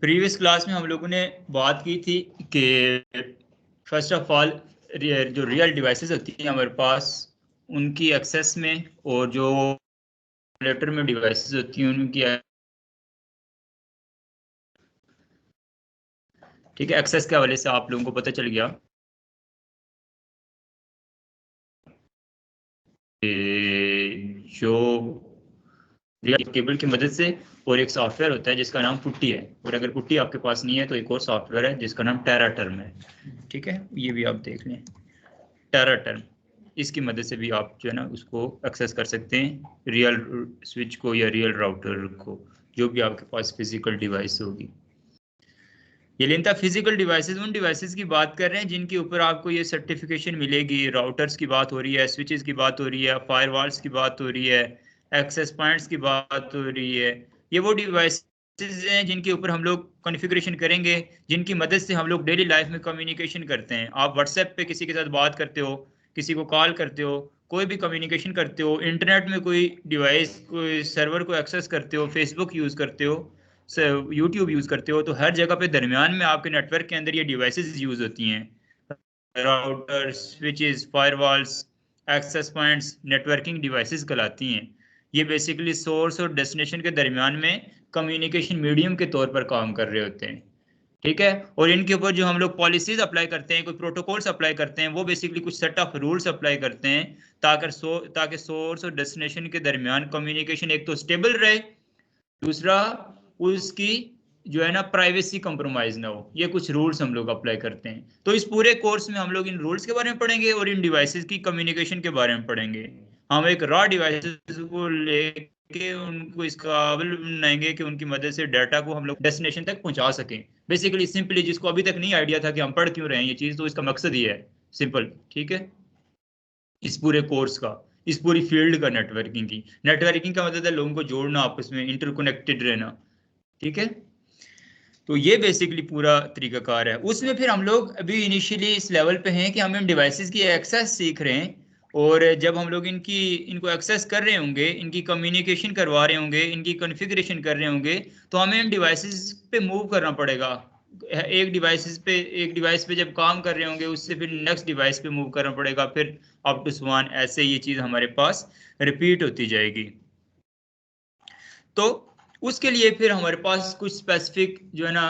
Previous class में हम लोगों ने बात की थी कि फर्स्ट ऑफ ऑल जो रियल डिवाइसेस होती हैं हमारे पास उनकी एक्सेस में, और जो लेटर में डिवाइसेस होती हैं उनकी, ठीक है, एक्सेस के हवाले से आप लोगों को पता चल गया जो रियल केबल की मदद से, और एक सॉफ्टवेयर होता है जिसका नाम पुट्टी है, और अगर पुट्टी आपके पास नहीं है तो एक और सॉफ्टवेयर है जिसका नाम टेराटर्म है। ठीक है, ये भी आप देख लें, टेराटर्म, इसकी मदद से भी आप जो है ना उसको एक्सेस कर सकते हैं, रियल स्विच को या रियल राउटर को, जो भी आपके पास फिजिकल डिवाइस होगी। ये लेता फिजिकल डिवाइसेस, उन डिवाइसेस की बात कर रहे हैं जिनके ऊपर आपको ये सर्टिफिकेशन मिलेगी। राउटर्स की बात हो रही है, स्विचेस की बात हो रही है, फायरवॉल्स की बात हो रही है, एक्सेस पॉइंट्स की बात हो रही है। ये वो डिवाइसेस हैं जिनके ऊपर हम लोग कॉन्फ़िगरेशन करेंगे, जिनकी मदद से हम लोग डेली लाइफ में कम्युनिकेशन करते हैं। आप व्हाट्सएप पे किसी के साथ बात करते हो, किसी को कॉल करते हो, कोई भी कम्युनिकेशन करते हो, इंटरनेट में कोई डिवाइस, कोई सर्वर को एक्सेस करते हो, फेसबुक यूज़ करते हो, यूट्यूब यूज़ करते हो, तो हर जगह पे दरमियान में आपके नेटवर्क के अंदर ये डिवाइसेस यूज़ होती हैं। Router, switches, firewalls, access points networking devices कहलाती हैं। ये बेसिकली सोर्स और डेस्टिनेशन के दरमियान में कम्युनिकेशन मीडियम के तौर पर काम कर रहे होते हैं। ठीक है, और इनके ऊपर जो हम लोग पॉलिसीज अप्लाई करते हैं, कोई प्रोटोकॉल्स अप्लाई करते हैं, वो बेसिकली कुछ सेट ऑफ रूल्स अप्लाई करते हैं ताकि सोर्स और डेस्टिनेशन के दरमियान कम्युनिकेशन एक तो स्टेबल रहे, दूसरा उसकी जो है ना प्राइवेसी कंप्रोमाइज ना हो। ये कुछ रूल्स हम लोग अप्लाई करते हैं। तो इस पूरे कोर्स में हम लोग इन रूल्स के बारे में पढ़ेंगे और इन डिवाइसेस की कम्युनिकेशन के बारे में पढ़ेंगे। हम एक रॉ डिवाइसेस को लेके उनको इस काबिल बनाएंगे कि उनकी मदद से डाटा को हम लोग डेस्टिनेशन तक पहुंचा सकें। बेसिकली सिंपली, जिसको अभी तक नहीं आइडिया था कि हम पढ़ क्यों रहे हैं ये चीज़, तो इसका मकसद ये है सिंपल। ठीक है, इस पूरे कोर्स का, इस पूरी फील्ड का, नेटवर्किंग का मतलब है लोगों को जोड़ना, आपस में इंटरकनेक्टेड रहना। ठीक है, तो ये बेसिकली पूरा तरीकाकार है। उसमें फिर हम लोग अभी इनिशियली इस लेवल पे हैं कि हम इन डिवाइसेस की एक्सेस सीख रहे हैं, और जब हम लोग इनको एक्सेस कर रहे होंगे, इनकी कम्युनिकेशन करवा रहे होंगे, इनकी कॉन्फ़िगरेशन कर रहे होंगे, तो हमें इन डिवाइसेस पे मूव करना पड़ेगा। एक डिवाइस पे जब काम कर रहे होंगे, उससे फिर नेक्स्ट डिवाइस पे मूव करना पड़ेगा, फिर अप टू सो ऑन, ऐसे ये चीज़ हमारे पास रिपीट होती जाएगी। तो उसके लिए फिर हमारे पास कुछ स्पेसिफिक जो है ना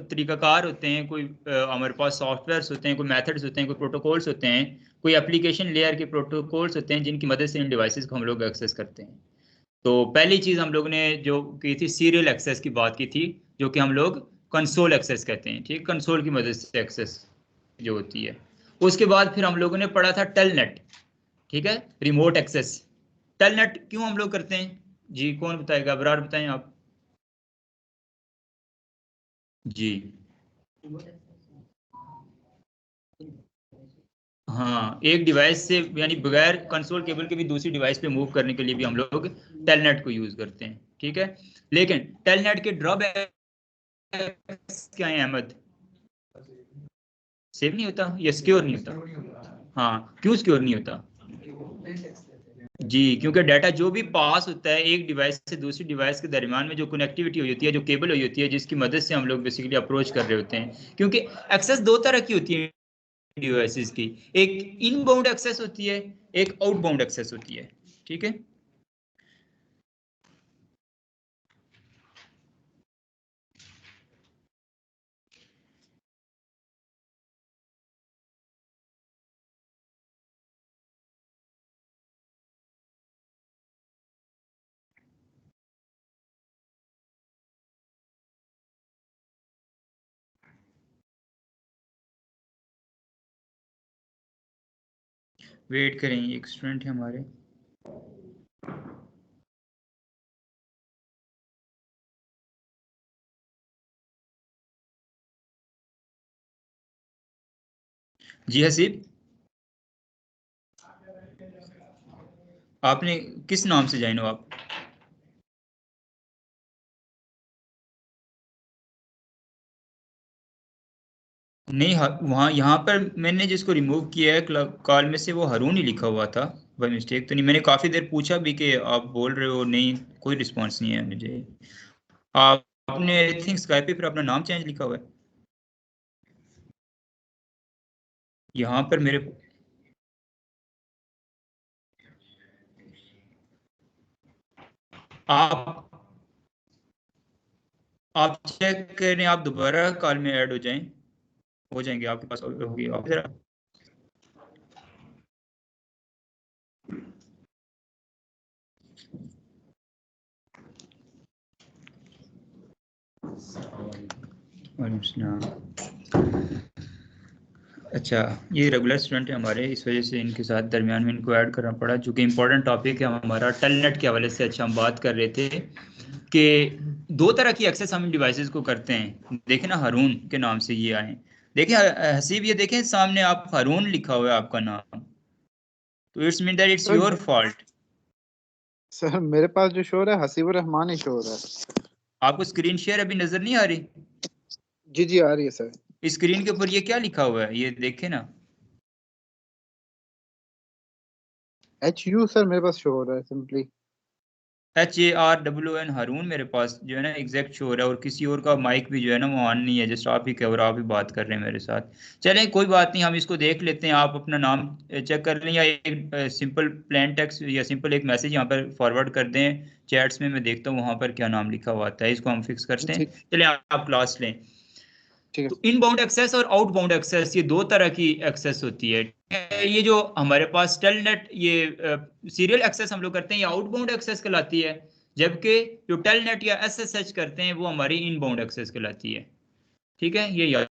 तरीकाकार होते हैं, कोई हमारे पास सॉफ्टवेयर्स होते हैं, कोई मेथड्स होते हैं, कोई प्रोटोकॉल्स होते हैं, कोई एप्लीकेशन लेयर के प्रोटोकॉल्स होते हैं जिनकी मदद से इन डिवाइसेस को हम लोग एक्सेस करते हैं। तो पहली चीज़ हम लोग ने जो की थी, सीरियल एक्सेस की बात की थी, जो कि हम लोग कंसोल एक्सेस कहते हैं। ठीक, कंसोल की मदद से एक्सेस जो होती है। उसके बाद फिर हम लोगों ने पढ़ा था टेलनेट। ठीक है, रिमोट एक्सेस। टेलनेट क्यों हम लोग करते हैं जी, कौन बताएगा, बराबर बताएं आप जी। हाँ, एक डिवाइस से यानी बगैर कंसोल केबल के भी दूसरी डिवाइस पे मूव करने के लिए भी हम लोग टेलनेट को यूज करते हैं। ठीक है, लेकिन टेलनेट के ड्रॉबैक क्या है अहमद? सेव नहीं होता या सिक्योर नहीं होता? हाँ, क्यों सिक्योर नहीं होता जी? क्योंकि डाटा जो भी पास होता है एक डिवाइस से दूसरी डिवाइस के दरमियान में, जो कनेक्टिविटी हुई होती है, जो केबल हुई होती है, जिसकी मदद से हम लोग बेसिकली अप्रोच कर रहे होते हैं, क्योंकि एक्सेस दो तरह की होती है डिवाइसेस की। एक इनबाउंड एक्सेस होती है, एक आउटबाउंड एक्सेस होती है। ठीक है, वेट करें, एक स्टूडेंट है हमारे। जी हसीब, आपने किस नाम से ज्वाइन हो आप? नहीं, वहाँ यहाँ पर मैंने जिसको रिमूव किया है कॉल में से, वो हरून ही लिखा हुआ था। बाई मिस्टेक तो नहीं? मैंने काफ़ी देर पूछा भी कि आप बोल रहे हो, नहीं कोई रिस्पॉन्स नहीं है मुझे। आप आपने आई थिंक स्काइप पे फिर अपना नाम चेंज लिखा हुआ है यहाँ पर मेरे आप चेक करें, आप दोबारा कॉल में ऐड हो जाएंगे, आपके पास होगी। आप जरा अच्छा, ये रेगुलर स्टूडेंट है हमारे, इस वजह से इनके साथ दरमियान में इनको ऐड करना पड़ा, चूंकि इंपॉर्टेंट टॉपिक है हमारा टेलनेट के हवाले से। अच्छा, हम बात कर रहे थे कि दो तरह की एक्सेस हम डिवाइसेस को करते हैं। देखें ना, हारून के नाम से ये आए, देखें हसीब, ये देखें सामने आप हारून लिखा हुआ है आपका नाम, तो it's mean that it's sir your fault. Sir मेरे पास जो शोर है हसीबुर रहमान ही शोर है। आपको स्क्रीन शेयर अभी नजर नहीं आ रही? जी जी आ रही है सर। स्क्रीन के ऊपर ये क्या लिखा हुआ है, ये देखें ना। HU सर मेरे पास शोर है सिंपली। HARON हारून मेरे पास जो है ना एग्जैक्ट शो हो रहा है, और किसी और का माइक भी जो है ना वो ऑन नहीं है, जस्ट आप ही और आप ही बात कर रहे हैं मेरे साथ। चलें कोई बात नहीं, हम इसको देख लेते हैं। आप अपना नाम चेक कर लें, या एक सिंपल प्लेन टेक्स्ट या सिंपल एक मैसेज यहाँ पर फॉरवर्ड कर दें चैट्स में, मैं देखता हूँ वहाँ पर क्या नाम लिखा हुआ आता है, इसको हम फिक्स करते हैं। ठीक चलें आप क्लास लें। ठीक है तो सर। इनबाउंड एक्सेस और आउटबाउंड एक्सेस, ये दो तरह की एक्सेस होती है। ये जो हमारे पास टेलनेट, ये सीरियल एक्सेस हम लोग करते हैं, ये आउटबाउंड एक्सेस कहलाती है, जबकि जो टेलनेट या SSH करते हैं वो हमारी इनबाउंड एक्सेस कहलाती है। ठीक है, ये याद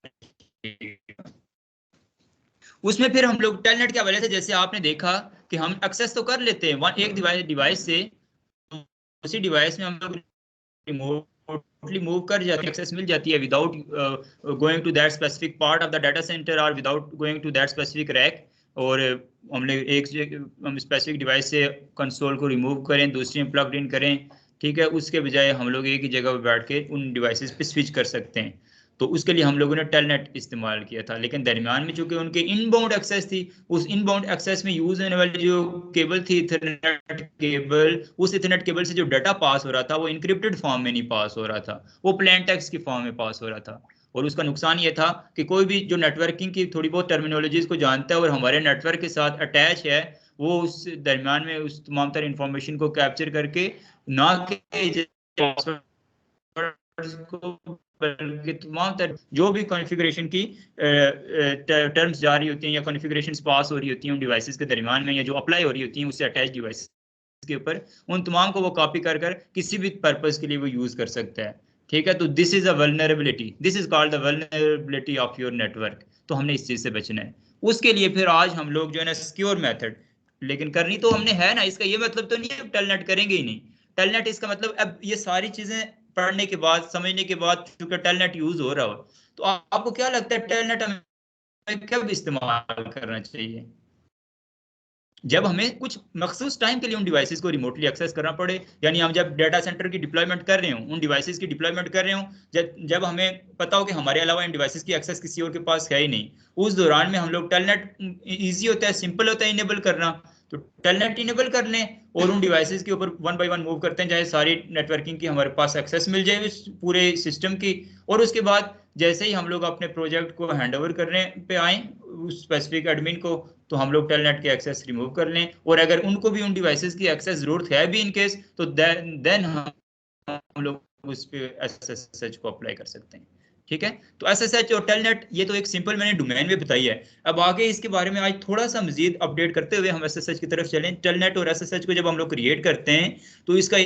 रखिएगा। उसमें फिर हम लोग टेलनेट के हवाले से, जैसे आपने देखा कि हम एक्सेस तो कर लेते हैं एक डिवाइस से उसी डिवाइस में हम लोग रिमोटली मूव कर जाते हैं, एक्सेस मिल जाती है without going to that specific part of the data centre और without going to that specific rack. और हमने हम स्पेसिफिक डिवाइस से कंसोल को रिमूव करें, दूसरी में प्लग इन करें, ठीक है, उसके बजाय हम लोग एक ही जगह पर बैठ के उन डिवाइसेस पे स्विच कर सकते हैं। तो उसके लिए हम लोगों ने टेलनेट इस्तेमाल किया था, लेकिन दरमियान में चूंकि उनके इनबाउंड एक्सेस थी, उस इनबाउंड एक्सेस में यूज होने वाली जो केबल थी, इथरनेट केबल, उस इथरनेट केबल से जो डाटा पास हो रहा था वो इनक्रिप्टेड फॉर्म में नहीं पास हो रहा था, वो प्लेन टेक्स्ट की फॉर्म में पास हो रहा था। और उसका नुकसान ये था कि कोई भी जो नेटवर्किंग की थोड़ी बहुत टर्मिनोलॉजीज को जानता है और हमारे नेटवर्क के साथ अटैच है, वो उस दरमियान में उस तमाम तर इंफॉर्मेशन को कैप्चर करके ना कि को, बल्कि तमाम तर जो भी कॉन्फ़िगरेशन की टर्म्स जा रही होती हैं या कॉन्फ़िगरेशन पास हो रही होती हैं उन डिवाइसेस के दरमियान में, या जो अप्लाई हो रही होती हैं उससे अटैच डिवाइस के ऊपर, उन तमाम को वो कॉपी कर कर किसी भी पर्पस के लिए वो यूज कर सकता है। ठीक है, तो this is a vulnerability, this is called the vulnerability of your network. तो हमने इस चीज से बचना है। उसके लिए फिर आज हम लोग जो है ना सिक्योर मेथड, लेकिन करनी तो हमने है ना, इसका ये मतलब तो नहीं है टेलनेट करेंगे ही नहीं। टेलनेट इसका मतलब, अब ये सारी चीजें पढ़ने के बाद, समझने के बाद, क्योंकि टेलनेट यूज हो रहा हो, तो आपको क्या लगता है टेलनेट हमें कब इस्तेमाल करना चाहिए? जब हमें कुछ मखसूस टाइम के लिए उन डिवाइसेस को रिमोटली एक्सेस करना पड़े, यानी हम जब डाटा सेंटर की डिप्लॉयमेंट कर रहे हो, उन डिवाइसेस की डिप्लॉयमेंट कर रहे हो, जब हमें पता हो कि हमारे अलावा इन डिवाइसेस की एक्सेस किसी और के पास है ही नहीं, उस दौरान में हम लोग टेलनेट, ईजी होता है, सिंपल होता है इनेबल करना, तो टेलनेट इनेबल कर लें और उन डिवाइसेस के ऊपर वन बाय वन मूव करते हैं, चाहे सारी नेटवर्किंग की हमारे पास एक्सेस मिल जाए उस पूरे सिस्टम की। और उसके बाद जैसे ही हम लोग अपने प्रोजेक्ट को हैंड ओवर करने पे आए उस स्पेसिफिक एडमिन को, तो हम लोग टेलनेट के एक्सेस रिमूव कर लें, और अगर उनको भी उन डिवाइसेस की एक्सेस जरूरत है भी इन केस, तो देन हम लोग उस पे SSH को अप्लाई कर सकते हैं। ठीक है, तो SSH और टेलनेट ये तो एक सिंपल मैंने डोमेन में बताई है। अब आगे इसके बारे में आज थोड़ा सा मजीद अपडेट करते हुए हम SSH की तरफ चलें। टेलनेट और SSH को जब हम लोग क्रिएट करते हैं तो इसका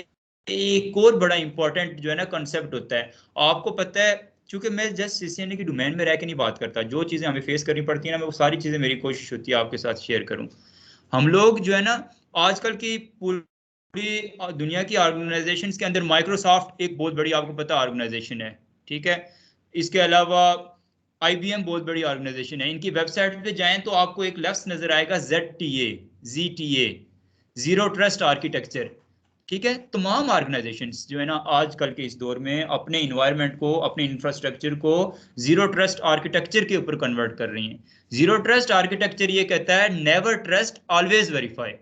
एक और बड़ा इंपॉर्टेंट जो है ना कंसेप्ट होता है। आपको पता है, क्योंकि मैं जस्ट CCNA की डोमेन में रह के नहीं बात करता, जो चीजें हमें फेस करनी पड़ती है ना, मैं वो सारी चीजें मेरी कोशिश होती है आपके साथ शेयर करूं। हम लोग जो है ना आजकल की पूरी दुनिया की ऑर्गेनाइजेशंस के अंदर माइक्रोसॉफ्ट एक बहुत बड़ी, आपको पता, ऑर्गेनाइजेशन है। ठीक है, इसके अलावा IBM बहुत बड़ी ऑर्गेनाइजेशन है। इनकी वेबसाइट पे जाएं तो आपको एक लफ्ज नजर आएगा ZTA, जीरो ट्रस्ट आर्किटेक्चर। ठीक है, तमाम ऑर्गेनाइजेशंस जो है ना आजकल के इस दौर में अपने इन्वायरमेंट को, अपने इंफ्रास्ट्रक्चर को जीरो ट्रस्ट आर्किटेक्चर के ऊपर कन्वर्ट कर रही हैं। जीरो ट्रस्ट आर्किटेक्चर ये कहता है नेवर ट्रस्ट ऑलवेज वेरीफाई।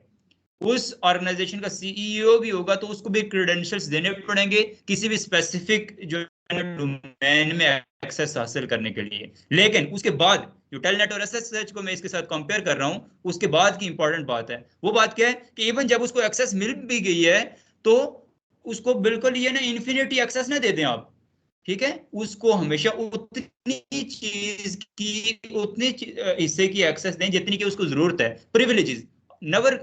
उस ऑर्गेनाइजेशन का सीईओ भी होगा तो उसको भी क्रेडेंशियल्स देने पड़ेंगे किसी भी स्पेसिफिक जो डोमेन में एक्सेस हासिल करने के लिए। लेकिन उसके बाद जो टेलनेट और एसएसएच को मैं इसके साथ कंपेयर कर रहा हूं, उसके बाद की इंपॉर्टेंट बात है, वो बात क्या है कि इवन जब उसको एक्सेस मिल भी गई है तो उसको बिल्कुल ये ना इन्फिनिटी एक्सेस ना दे दें आप, ठीक है, उसको हमेशा उतनी चीज की उतने हिस्से की एक्सेस दें जितनी की उसको जरूरत है। प्रिविलेजेस नवर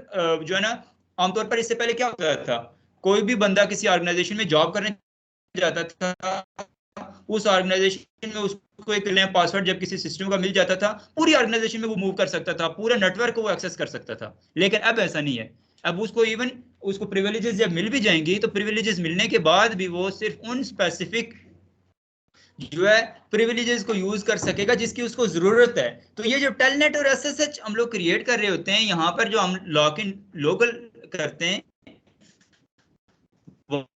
जो है ना, आमतौर पर इससे पहले क्या होता था, कोई भी बंदा किसी ऑर्गेनाइजेशन में जॉब करने जाता था, उस ऑर्गेनाइजेशन में उसको एक क्लेम पासवर्ड जब किसी सिस्टम का मिल जाता था, पूरी ऑर्गेनाइजेशन में वो मूव कर सकता था, पूरा नेटवर्क को वो एक्सेस कर सकता था। लेकिन अब ऐसा नहीं है, अब उसको इवन उसको प्रिविलेजेस जब मिल भी जाएंगी तो प्रिविलेजेस मिलने के बाद भी वो सिर्फ उन स्पेसिफिक जो है प्रिविलेजेस को यूज कर सकेगा जिसकी उसको जरूरत है। तो ये जो टेलनेट और एसएसएच हम लोग क्रिएट कर रहे होते हैं, यहाँ पर जो हम लॉक इन लोकल करते हैं,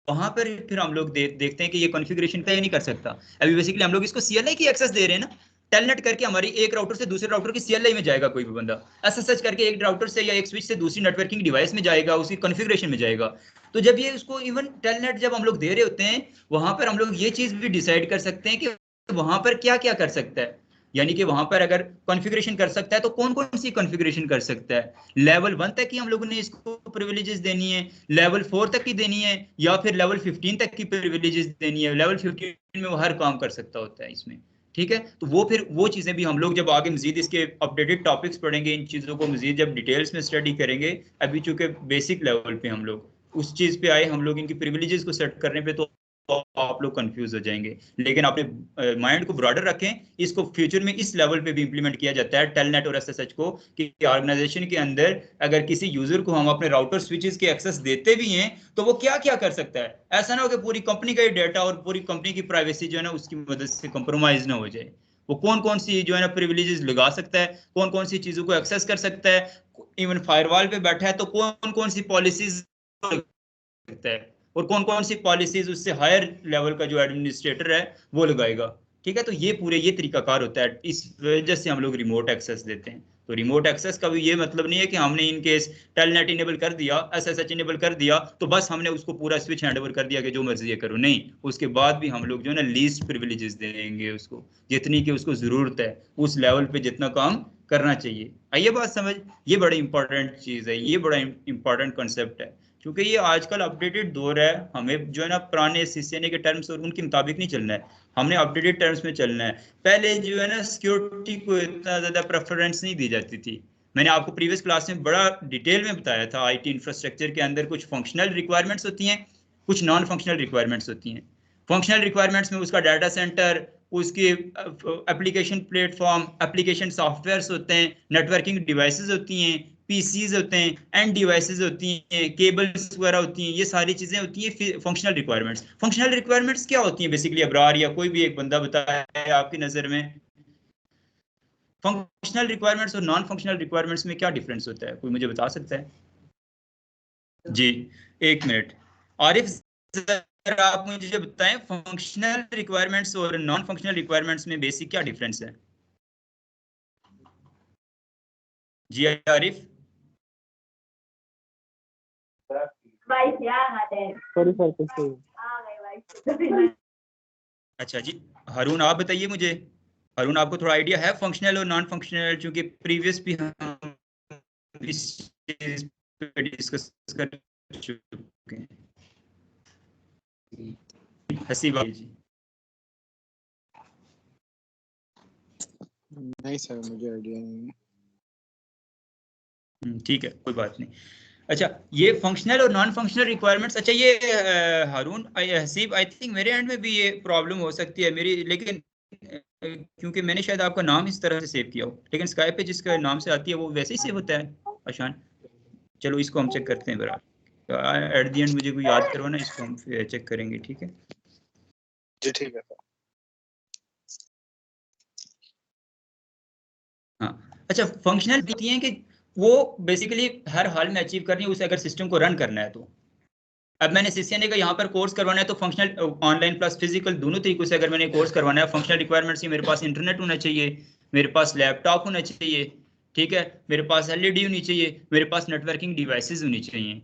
वहां पर फिर हम लोग देखते हैं कि ये कॉन्फ़िगरेशन पे नहीं कर सकता। अभी बेसिकली हम लोग इसको सीएलआई की एक्सेस दे रहे हैं ना, टेलनेट करके हमारी एक राउटर से दूसरे राउटर की सीएलआई में जाएगा कोई भी बंदा, एसएसएच करके एक राउटर से या एक स्विच से दूसरी नेटवर्किंग डिवाइस में जाएगा, उसकी कॉन्फ़िगरेशन में जाएगा। तो जब ये उसको इवन टेलनेट जब हम लोग दे रहे होते हैं, वहां पर हम लोग ये चीज भी डिसाइड कर सकते हैं कि वहां पर क्या क्या कर सकता है। यानी कि वहां पर अगर कॉन्फ़िगरेशन कर सकता है तो कौन कौन सी कॉन्फ़िगरेशन कर सकता है। लेवल 1 तक की हम लोगों ने इसको प्रिविलेजेस देनी है, लेवल 4 तक की देनी है, या फिर लेवल 15 तक की प्रिविलेजेस देनी है। लेवल 15 में वो हर काम कर सकता होता है इसमें, ठीक है। तो वो फिर वो चीजें भी हम लोग जब आगे मजीद इसके अपडेटेड टॉपिक्स पढ़ेंगे, इन चीजों को मजीद जब डिटेल्स में स्टडी करेंगे, अभी चूंकि बेसिक लेवल पे हम लोग उस चीज पे आए, हम लोग इनकी प्रिविलेजेस को सेट करने पे तो आप लोग कंफ्यूज हो जाएंगे। लेकिन अपने माइंड को ब्रॉडर रखें, इसको फ्यूचर में इस लेवल पे भी इंप्लीमेंट किया जाता है टेलनेट और एसएसएच को, कि ऑर्गेनाइजेशन के अंदर अगर किसी यूजर को हम अपने राउटर स्विचेस के एक्सेस देते भी हैं तो वो क्या क्या कर सकता है। ऐसा ना हो कि पूरी कंपनी का ही डाटा और पूरी कंपनी की प्राइवेसी जो है ना उसकी मदद से कंप्रोमाइज ना हो जाए। वो कौन कौन सी जो है ना प्रिविलेजेस लगा सकता है, कौन कौन सी चीजों को एक्सेस कर सकता है, इवन फायरवॉल पे बैठा है तो कौन कौन सी पॉलिसीज सकता है, और कौन कौन सी पॉलिसीज उससे हायर लेवल का जो एडमिनिस्ट्रेटर है वो लगाएगा, ठीक है। तो ये पूरे ये तरीकाकार होता है, इस वजह से हम लोग रिमोट एक्सेस देते हैं। तो रिमोट एक्सेस का भी ये मतलब नहीं है कि हमने इन केस टेलनेट इनेबल कर दिया, एसएसएच इनेबल कर दिया तो बस हमने उसको पूरा स्विच हैंडओवर कर दिया कि जो मर्जी करो, नहीं। उसके बाद भी हम लोग जो है ना लीस्ट प्रिविलेजेस देंगे उसको, जितनी की उसको जरूरत है, उस लेवल पे जितना काम करना चाहिए। आइए बात समझ, ये बड़ी इंपॉर्टेंट चीज है, ये बड़ा इंपॉर्टेंट कॉन्सेप्ट है, क्योंकि ये आजकल अपडेटेड दौर है। हमें जो है ना पुराने सीसीएनए के टर्म्स और उनके मुताबिक नहीं चलना है, हमने अपडेटेड टर्म्स में चलना है। पहले जो है ना सिक्योरिटी को इतना ज्यादा प्रेफरेंस नहीं दी जाती थी। मैंने आपको प्रीवियस क्लास में बड़ा डिटेल में बताया था, आईटी इंफ्रास्ट्रक्चर के अंदर कुछ फंक्शनल रिक्वायरमेंट्स होती हैं, कुछ नॉन फंक्शनल रिक्वायरमेंट्स होती हैं। फंक्शनल रिक्वायरमेंट्स में उसका डाटा सेंटर, उसके एप्लीकेशन प्लेटफॉर्म, एप्लीकेशन सॉफ्टवेयर्स होते हैं, नेटवर्किंग डिवाइसेस होती हैं, पीसीज होते हैं, एंड डिवाइसेस होती हैं, केबल्स वगैरह होती हैं, ये सारी चीजें होती हैं फंक्शनल रिक्वायरमेंट्स। फंक्शनल रिक्वायरमेंट्स क्या होती हैं बेसिकली, अब्रार या कोई भी एक बंदा बताए आपकी नजर में फंक्शनल रिक्वायरमेंट्स और नॉन फंक्शनल रिक्वायरमेंट्स में क्या डिफरेंस होता है, कोई मुझे बता सकता है? जी, एक मिनट आरिफ, जरा आप मुझे बताएं फंक्शनल रिक्वायरमेंट्स और नॉन फंक्शनल रिक्वायरमेंट्स में बेसिक क्या डिफरेंस है? जी आरिफ। सॉरी सर, कैसे? अच्छा जी, हारून आप बताइए मुझे, हारून आपको थोड़ा आइडिया है फंक्शनल और नॉन फंक्शनल, चूंकि प्रीवियस भी हम इस चीज पे डिस्कस कर चुके हैं। हसीब जी। नहीं सर, मुझे आइडिया नहीं है। ठीक है, कोई बात नहीं। अच्छा, ये फंक्शनल और नॉन फंक्शनल रिक्वायरमेंट्स, अच्छा ये हारून हसीब, आई थिंक मेरे एंड में भी ये प्रॉब्लम हो सकती है मेरी, लेकिन क्योंकि मैंने शायद आपका नाम इस तरह से सेव किया हो, लेकिन स्काइप पे जिसका नाम से आती है वो वैसे ही सेव होता है आशान। चलो इसको हम चेक करते हैं बराबर, एट द एंड मुझे कोई याद करवाना, इसको हम चेक करेंगे, ठीक है जी ठीक है सर। हाँ। अच्छा, फंक्शनल होती है कि वो बेसिकली हर हाल में अचीव करनी है उसे, अगर सिस्टम को रन करना है तो। अब मैंने सीसीएनए का यहाँ पर कोर्स करवाना है तो फंक्शनल ऑनलाइन प्लस फिजिकल दोनों तरीकों से अगर मैंने कोर्स करवाना है, फंक्शनल रिक्वायरमेंट्स ही मेरे पास इंटरनेट होना चाहिए, मेरे पास लैपटॉप होना चाहिए, ठीक है, मेरे पास LED होनी चाहिए, मेरे पास नेटवर्किंग डिवाइसेस होनी चाहिए,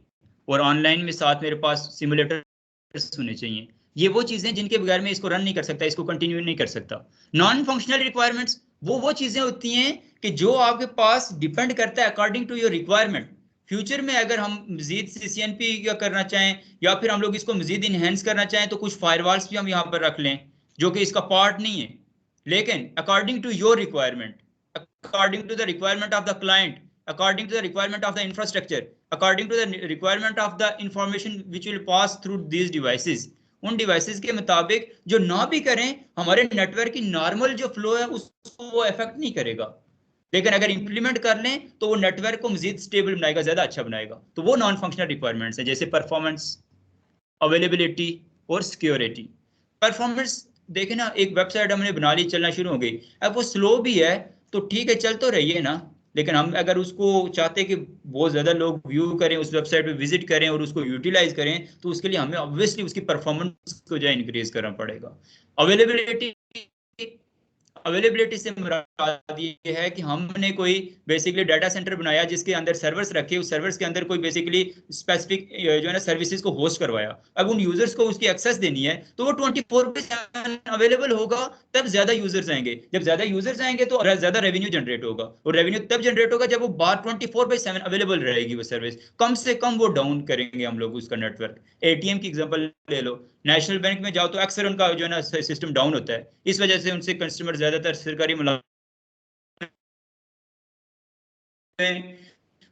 और ऑनलाइन में साथ मेरे पास सिमुलेटर्स होने चाहिए। ये वो चीजें जिनके बगैर मैं इसको रन नहीं कर सकता, इसको कंटिन्यू नहीं कर सकता। नॉन फंक्शनल रिक्वायरमेंट्स वो चीजें होती हैं कि जो आपके पास डिपेंड करता है according to your requirement. Future में अगर हम मजीद CCNP का करना चाहें या फिर हम लोग इसको मजीद इनहेंस करना चाहें तो कुछ फायरवॉल्स भी हम यहाँ पर रख लें जो कि इसका पार्ट नहीं है, लेकिन according to your requirement, according to the requirement of the client, according to the requirement of the infrastructure, according to the requirement of the information which will pass through these devices, उन devices के मुताबिक जो ना भी करें हमारे network की normal जो फ्लो है उसको वो इफेक्ट नहीं करेगा, लेकिन अगर इंप्लीमेंट कर लें तो वो नेटवर्क को मजीद स्टेबल बनाएगा, ज्यादा अच्छा बनाएगा। तो वो नॉन फंक्शनल रिक्वायरमेंट्स है, जैसे परफॉर्मेंस, अवेलेबिलिटी और सिक्योरिटी। परफॉर्मेंस देखे ना, एक वेबसाइट हमने बना ली, चलना शुरू हो गई, अब वो स्लो भी है तो ठीक है, चल तो रही है ना, लेकिन हम अगर उसको चाहते कि बहुत ज्यादा लोग व्यू करें, उस वेबसाइट पे विजिट करें और उसको यूटिलाइज करें, तो उसके लिए हमें ऑब्वियसली उसकी परफॉर्मेंस को जो है इंक्रीज करना पड़ेगा। अवेलेबिलिटी, अवेलेबिलिटी से मुराद ये है कि हमने कोई बेसिकली डाटा सेंटर बनाया जिसके अंदर सर्वर्स रखे, उस सर्वर्स के अंदर कोई बेसिकली स्पेसिफिक जो है ना सर्विसेज को होस्ट करवाया, अब उन यूजर्स को उसकी एक्सेस देनी है तो वो 24/7 अवेलेबल होगा, तब ज्यादा यूजर्स आएंगे, जब ज्यादा यूजर्स आएंगे तो ज्यादा रेवेन्यू जनरेट होगा, और रेवेन्यू तब जनरेट होगा जब वो बार 24/7 अवेलेबल रहेगी वो सर्विस, कम से कम वो डाउन करेंगे हम लोग उसका नेटवर्क। ATM की एग्जांपल ले लो, नेशनल बैंक में जाओ तो अक्सर उनका जो है ना सिस्टम डाउन होता है, इस वजह से उनसे कस्टमर ज्यादातर सरकारी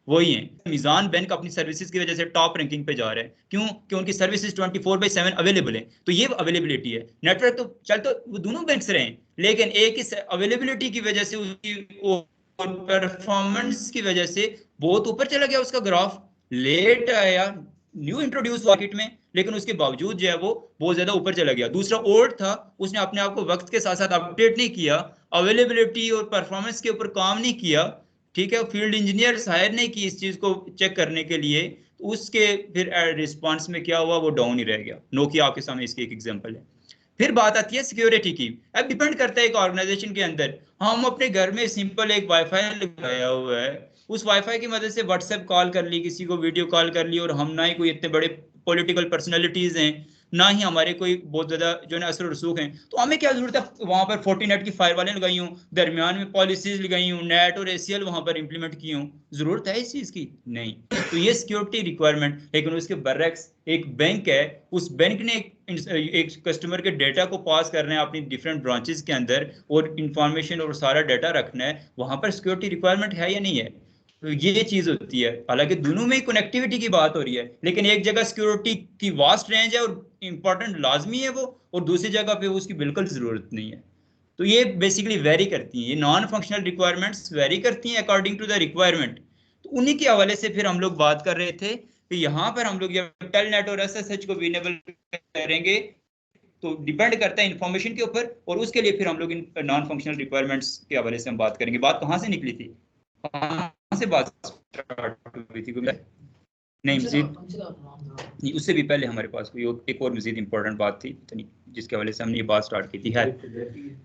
वही है। मिजान बैंक अपनी सर्विसेज की वजह से टॉप रैंकिंग पे जा रहा है, क्यों? कि उनकी सर्विसेज 24/7 अवेलेबल है, तो ये अवेलेबिलिटी है। नेटवर्क तो चल तो वो दोनों बैंक्स रहे हैं, लेकिन एक ही अवेलेबिलिटी की वजह से उसकी परफॉर्मेंस की वजह से बहुत ऊपर चला गया उसका ग्राफ, लेट आया, न्यू इंट्रोड्यूस मार्केट में, लेकिन उसके बावजूद जो है वो बहुत ज्यादा ऊपर चला गया। दूसरा ओल्ड था, उसने अपने आप को वक्त के साथ साथ अपडेट नहीं किया, अवेलेबिलिटी और परफॉर्मेंस के ऊपर काम नहीं किया, ठीक है, फील्ड इंजीनियर्स हायर नहीं की इस चीज को चेक करने के लिए, उसके फिर रिस्पांस में क्या हुआ, वो डाउन ही रह गया। नोकिया आपके सामने इसकी एक एग्जांपल है। फिर बात आती है सिक्योरिटी की। अब डिपेंड करता है एक ऑर्गेनाइजेशन के अंदर, हम अपने घर में सिंपल एक वाईफाई लगाया हुआ है, उस वाईफाई की मदद से व्हाट्सएप कॉल कर ली, किसी को वीडियो कॉल कर ली, और हम ना ही कोई इतने बड़े पॉलिटिकल पर्सनैलिटीज हैं, ना ही हमारे कोई बहुत ज्यादा जो है ना असर रसूख हैं, तो हमें क्या जरूरत है वहां पर 40 नेट की फायर वालें लगाई हूँ, दरमियान में पॉलिसीज लगाई हूँ, नेट और ACL वहां पर इंप्लीमेंट की हूँ, जरूरत है इस चीज की? नहीं। तो ये सिक्योरिटी रिक्वायरमेंट, लेकिन उसके बरक्स एक बैंक है, उस बैंक ने एक कस्टमर के डेटा को पास करना है अपनी डिफरेंट ब्रांचेस के अंदर, और इंफॉर्मेशन और सारा डाटा रखना है, वहां पर सिक्योरिटी रिक्वायरमेंट है या नहीं है? तो ये चीज होती है। हालांकि दोनों में कनेक्टिविटी की बात हो रही है, लेकिन एक जगह सिक्योरिटी की वास्ट रेंज है और इंपॉर्टेंट लाजमी है वो, और दूसरी जगह पे उसकी बिल्कुल जरूरत नहीं है। तो ये बेसिकली वेरी करती हैं, ये नॉन फंक्शनल रिक्वायरमेंट्स वेरी करती हैं अकॉर्डिंग टू द रिक्वायरमेंट। तो उन्हीं के हवाले से फिर हम लोग बात कर रहे थे कि यहाँ पर हम लोग जब टेलनेट और SSH को इनेबल करेंगे तो डिपेंड करता है इंफॉर्मेशन के ऊपर, और उसके लिए फिर हम लोग इन नॉन फंक्शनल रिक्वायरमेंट्स के हवाले से हम बात करेंगे। बात कहाँ से निकली थी, कहाँ से बात स्टार्ट हुई थी? नहीं, मजीद उससे भी पहले हमारे पास कोई एक और मजीद इंपॉर्टेंट बात थी इतनी, जिसके हवाले से हमने ये बात स्टार्ट की थी है,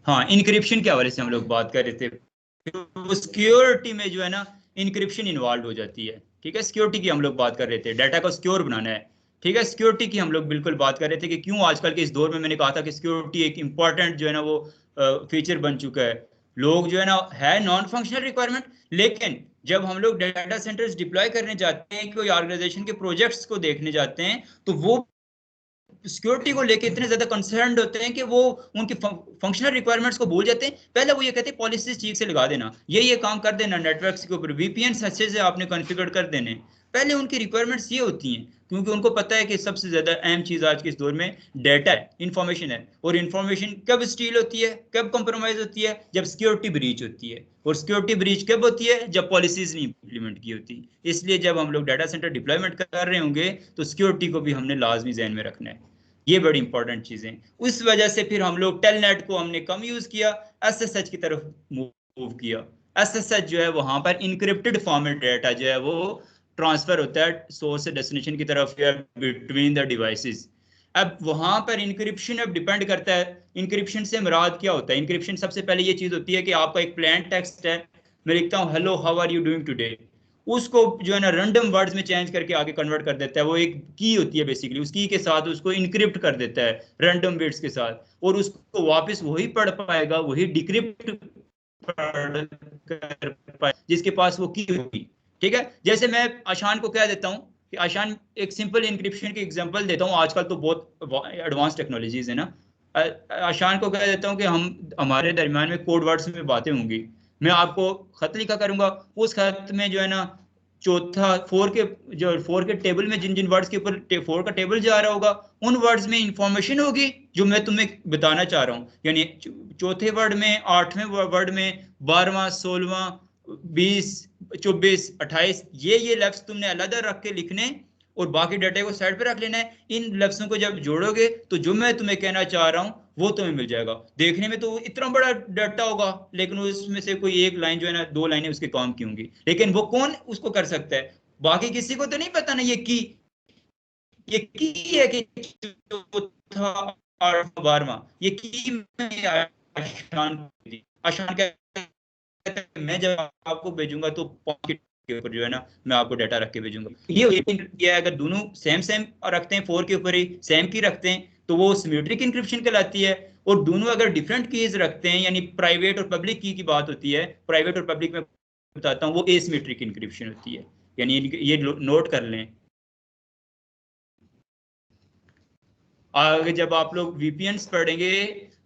हाँ, इनक्रिप्शन के हवाले से हम लोग बात कर रहे थे। सिक्योरिटी में जो है ना इनक्रिप्शन इन्वॉल्व हो जाती है, ठीक है, सिक्योरिटी की हम लोग बात कर रहे थे, डाटा को सिक्योर बनाना है, ठीक है, सिक्योरिटी की हम लोग बिल्कुल बात कर रहे थे कि क्यों आजकल के इस दौर में, मैंने कहा था कि सिक्योरिटी एक इंपॉर्टेंट जो है ना वो फीचर बन चुका है। लोग जो है ना है नॉन फंक्शनल रिक्वायरमेंट, लेकिन जब हम लोग डाटा सेंटर्स डिप्लॉय करने जाते हैं, कोई ऑर्गेनाइजेशन के प्रोजेक्ट्स को देखने जाते हैं, तो वो सिक्योरिटी को लेके इतने ज्यादा कंसर्न्ड होते हैं कि वो उनकी फंक्शनल रिक्वायरमेंट्स को भूल जाते हैं। पहले वो ये कहते हैं पॉलिसीज ठीक से लगा देना, ये काम कर देना, नेटवर्क्स के ऊपर VPN अच्छे से आपने कॉन्फ़िगर कर देने, पहले उनकी रिक्वायरमेंट्स ये होती हैं, क्योंकि उनको पता है कि सबसे ज्यादा अहम चीज आज के इस दौर में डाटा है, इंफॉर्मेशन है, और इंफॉर्मेशन कब स्टील होती है, कब कंप्रोमाइज होती है, जब सिक्योरिटी ब्रीच होती है, और सिक्योरिटी ब्रीच कब होती है, जब पॉलिसीज नहीं इंप्लीमेंट की होती। इसलिए जब हम लोग डाटा सेंटर डिप्लॉयमेंट कर रहे होंगे तो सिक्योरिटी को भी हमने लाजमी ज़हन में रखना है, ये बड़ी इंपॉर्टेंट चीजें। उस वजह से फिर हम लोग टेलनेट को हमने कम यूज किया, SSH की तरफ मूव किया। SSH जो है वहां पर इनक्रिप्टेड फॉर्मेट डाटा जो है वो ट्रांसफर होता है सोर्स से डेस्टिनेशन की तरफ या बिटवीन द डिवाइसेस। अब वहां पर इंक्रिप्शन अब डिपेंड करता है, इंक्रिप्शन से मुराद क्या होता है। इंक्रिप्शन सबसे पहले ये चीज होती है कि आपका एक प्लेन टेक्स्ट है, मैं लिखता हूँ hello how are you doing today, उसको जो है ना रैंडम वर्ड्स में चेंज करके आगे कन्वर्ट कर देता है। वो एक की होती है बेसिकली, उस की के साथ उसको इनक्रिप्ट कर देता है रैंडम बिट्स के साथ, और उसको वापस वही पढ़ पाएगा, वही डिक्रिप्ट कर पाए जिसके पास वो की होगी। ठीक है, जैसे मैं आशान को कह देता हूँ कि आशान, एक सिंपल इंक्रिप्शन की एग्जांपल देता हूँ, आजकल तो बहुत एडवांस टेक्नोलॉजीज है ना। आशान को कह देता हूँ कि हम हमारे दरमियान में कोड वर्ड्स में बातें होंगी, मैं आपको खत लिखा करूंगा, उस खत में जो है ना चौथा फोर के टेबल में जिन जिन वर्ड्स के ऊपर फोर का टेबल जा रहा होगा, उन वर्ड्स में इंफॉर्मेशन होगी जो मैं तुम्हें बताना चाह रहा हूँ। यानी चौथे वर्ड में, आठवें वर्ड में, 12वां, 16वां, 20, 24, 28, ये लफ्ज तुमने अलग रख के लिखने और बाकी डाटा को साइड पे रख लेना है। इन लफ्जों को जब जोड़ोगे तो जो मैं तुम्हें कहना चाह रहा हूँ वो तुम्हें मिल जाएगा। देखने में तो इतना बड़ा डाटा होगा, लेकिन उसमें से कोई एक लाइन जो है ना, 2 लाइनें उसके काम की होंगी, लेकिन वो कौन उसको कर सकता है? बाकी किसी को तो नहीं पता ना ये की है कि चौथा, 8वां, 12वां, ये की मैं आशान को दी। आशान क्या, मैं जब आपको भेजूंगा तो पॉकेट के ऊपर जो है ना मैं आपको डाटा रख के भेजूंगा। ये अगर दोनों सेम सेम रखते हैं, 4 के ऊपर ही सेम की रखते हैं, तो वो सिमेट्रिक इंक्रिप्शन कहलाती है। और दोनों अगर डिफरेंट कीज रखते हैं, यानी प्राइवेट और पब्लिक की बात होती है, प्राइवेट और पब्लिक में बताता हूँ, वो एसिमेट्रिक इंक्रिप्शन होती है। यानी ये नोट कर लें। आगे जब आप लोग वीपीएन्स पढ़ेंगे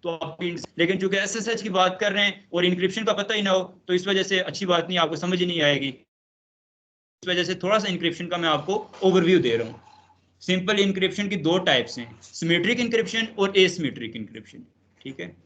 तो आप, लेकिन चूंकि एसएसएच की बात कर रहे हैं और इंक्रिप्शन का पता ही ना हो, तो इस वजह से अच्छी बात नहीं, आपको समझ ही नहीं आएगी। इस वजह से थोड़ा सा इंक्रिप्शन का मैं आपको ओवरव्यू दे रहा हूँ। सिंपल इंक्रिप्शन की 2 टाइप्स हैं, सिमेट्रिक इंक्रिप्शन और एसिमेट्रिक इंक्रिप्शन। ठीक है,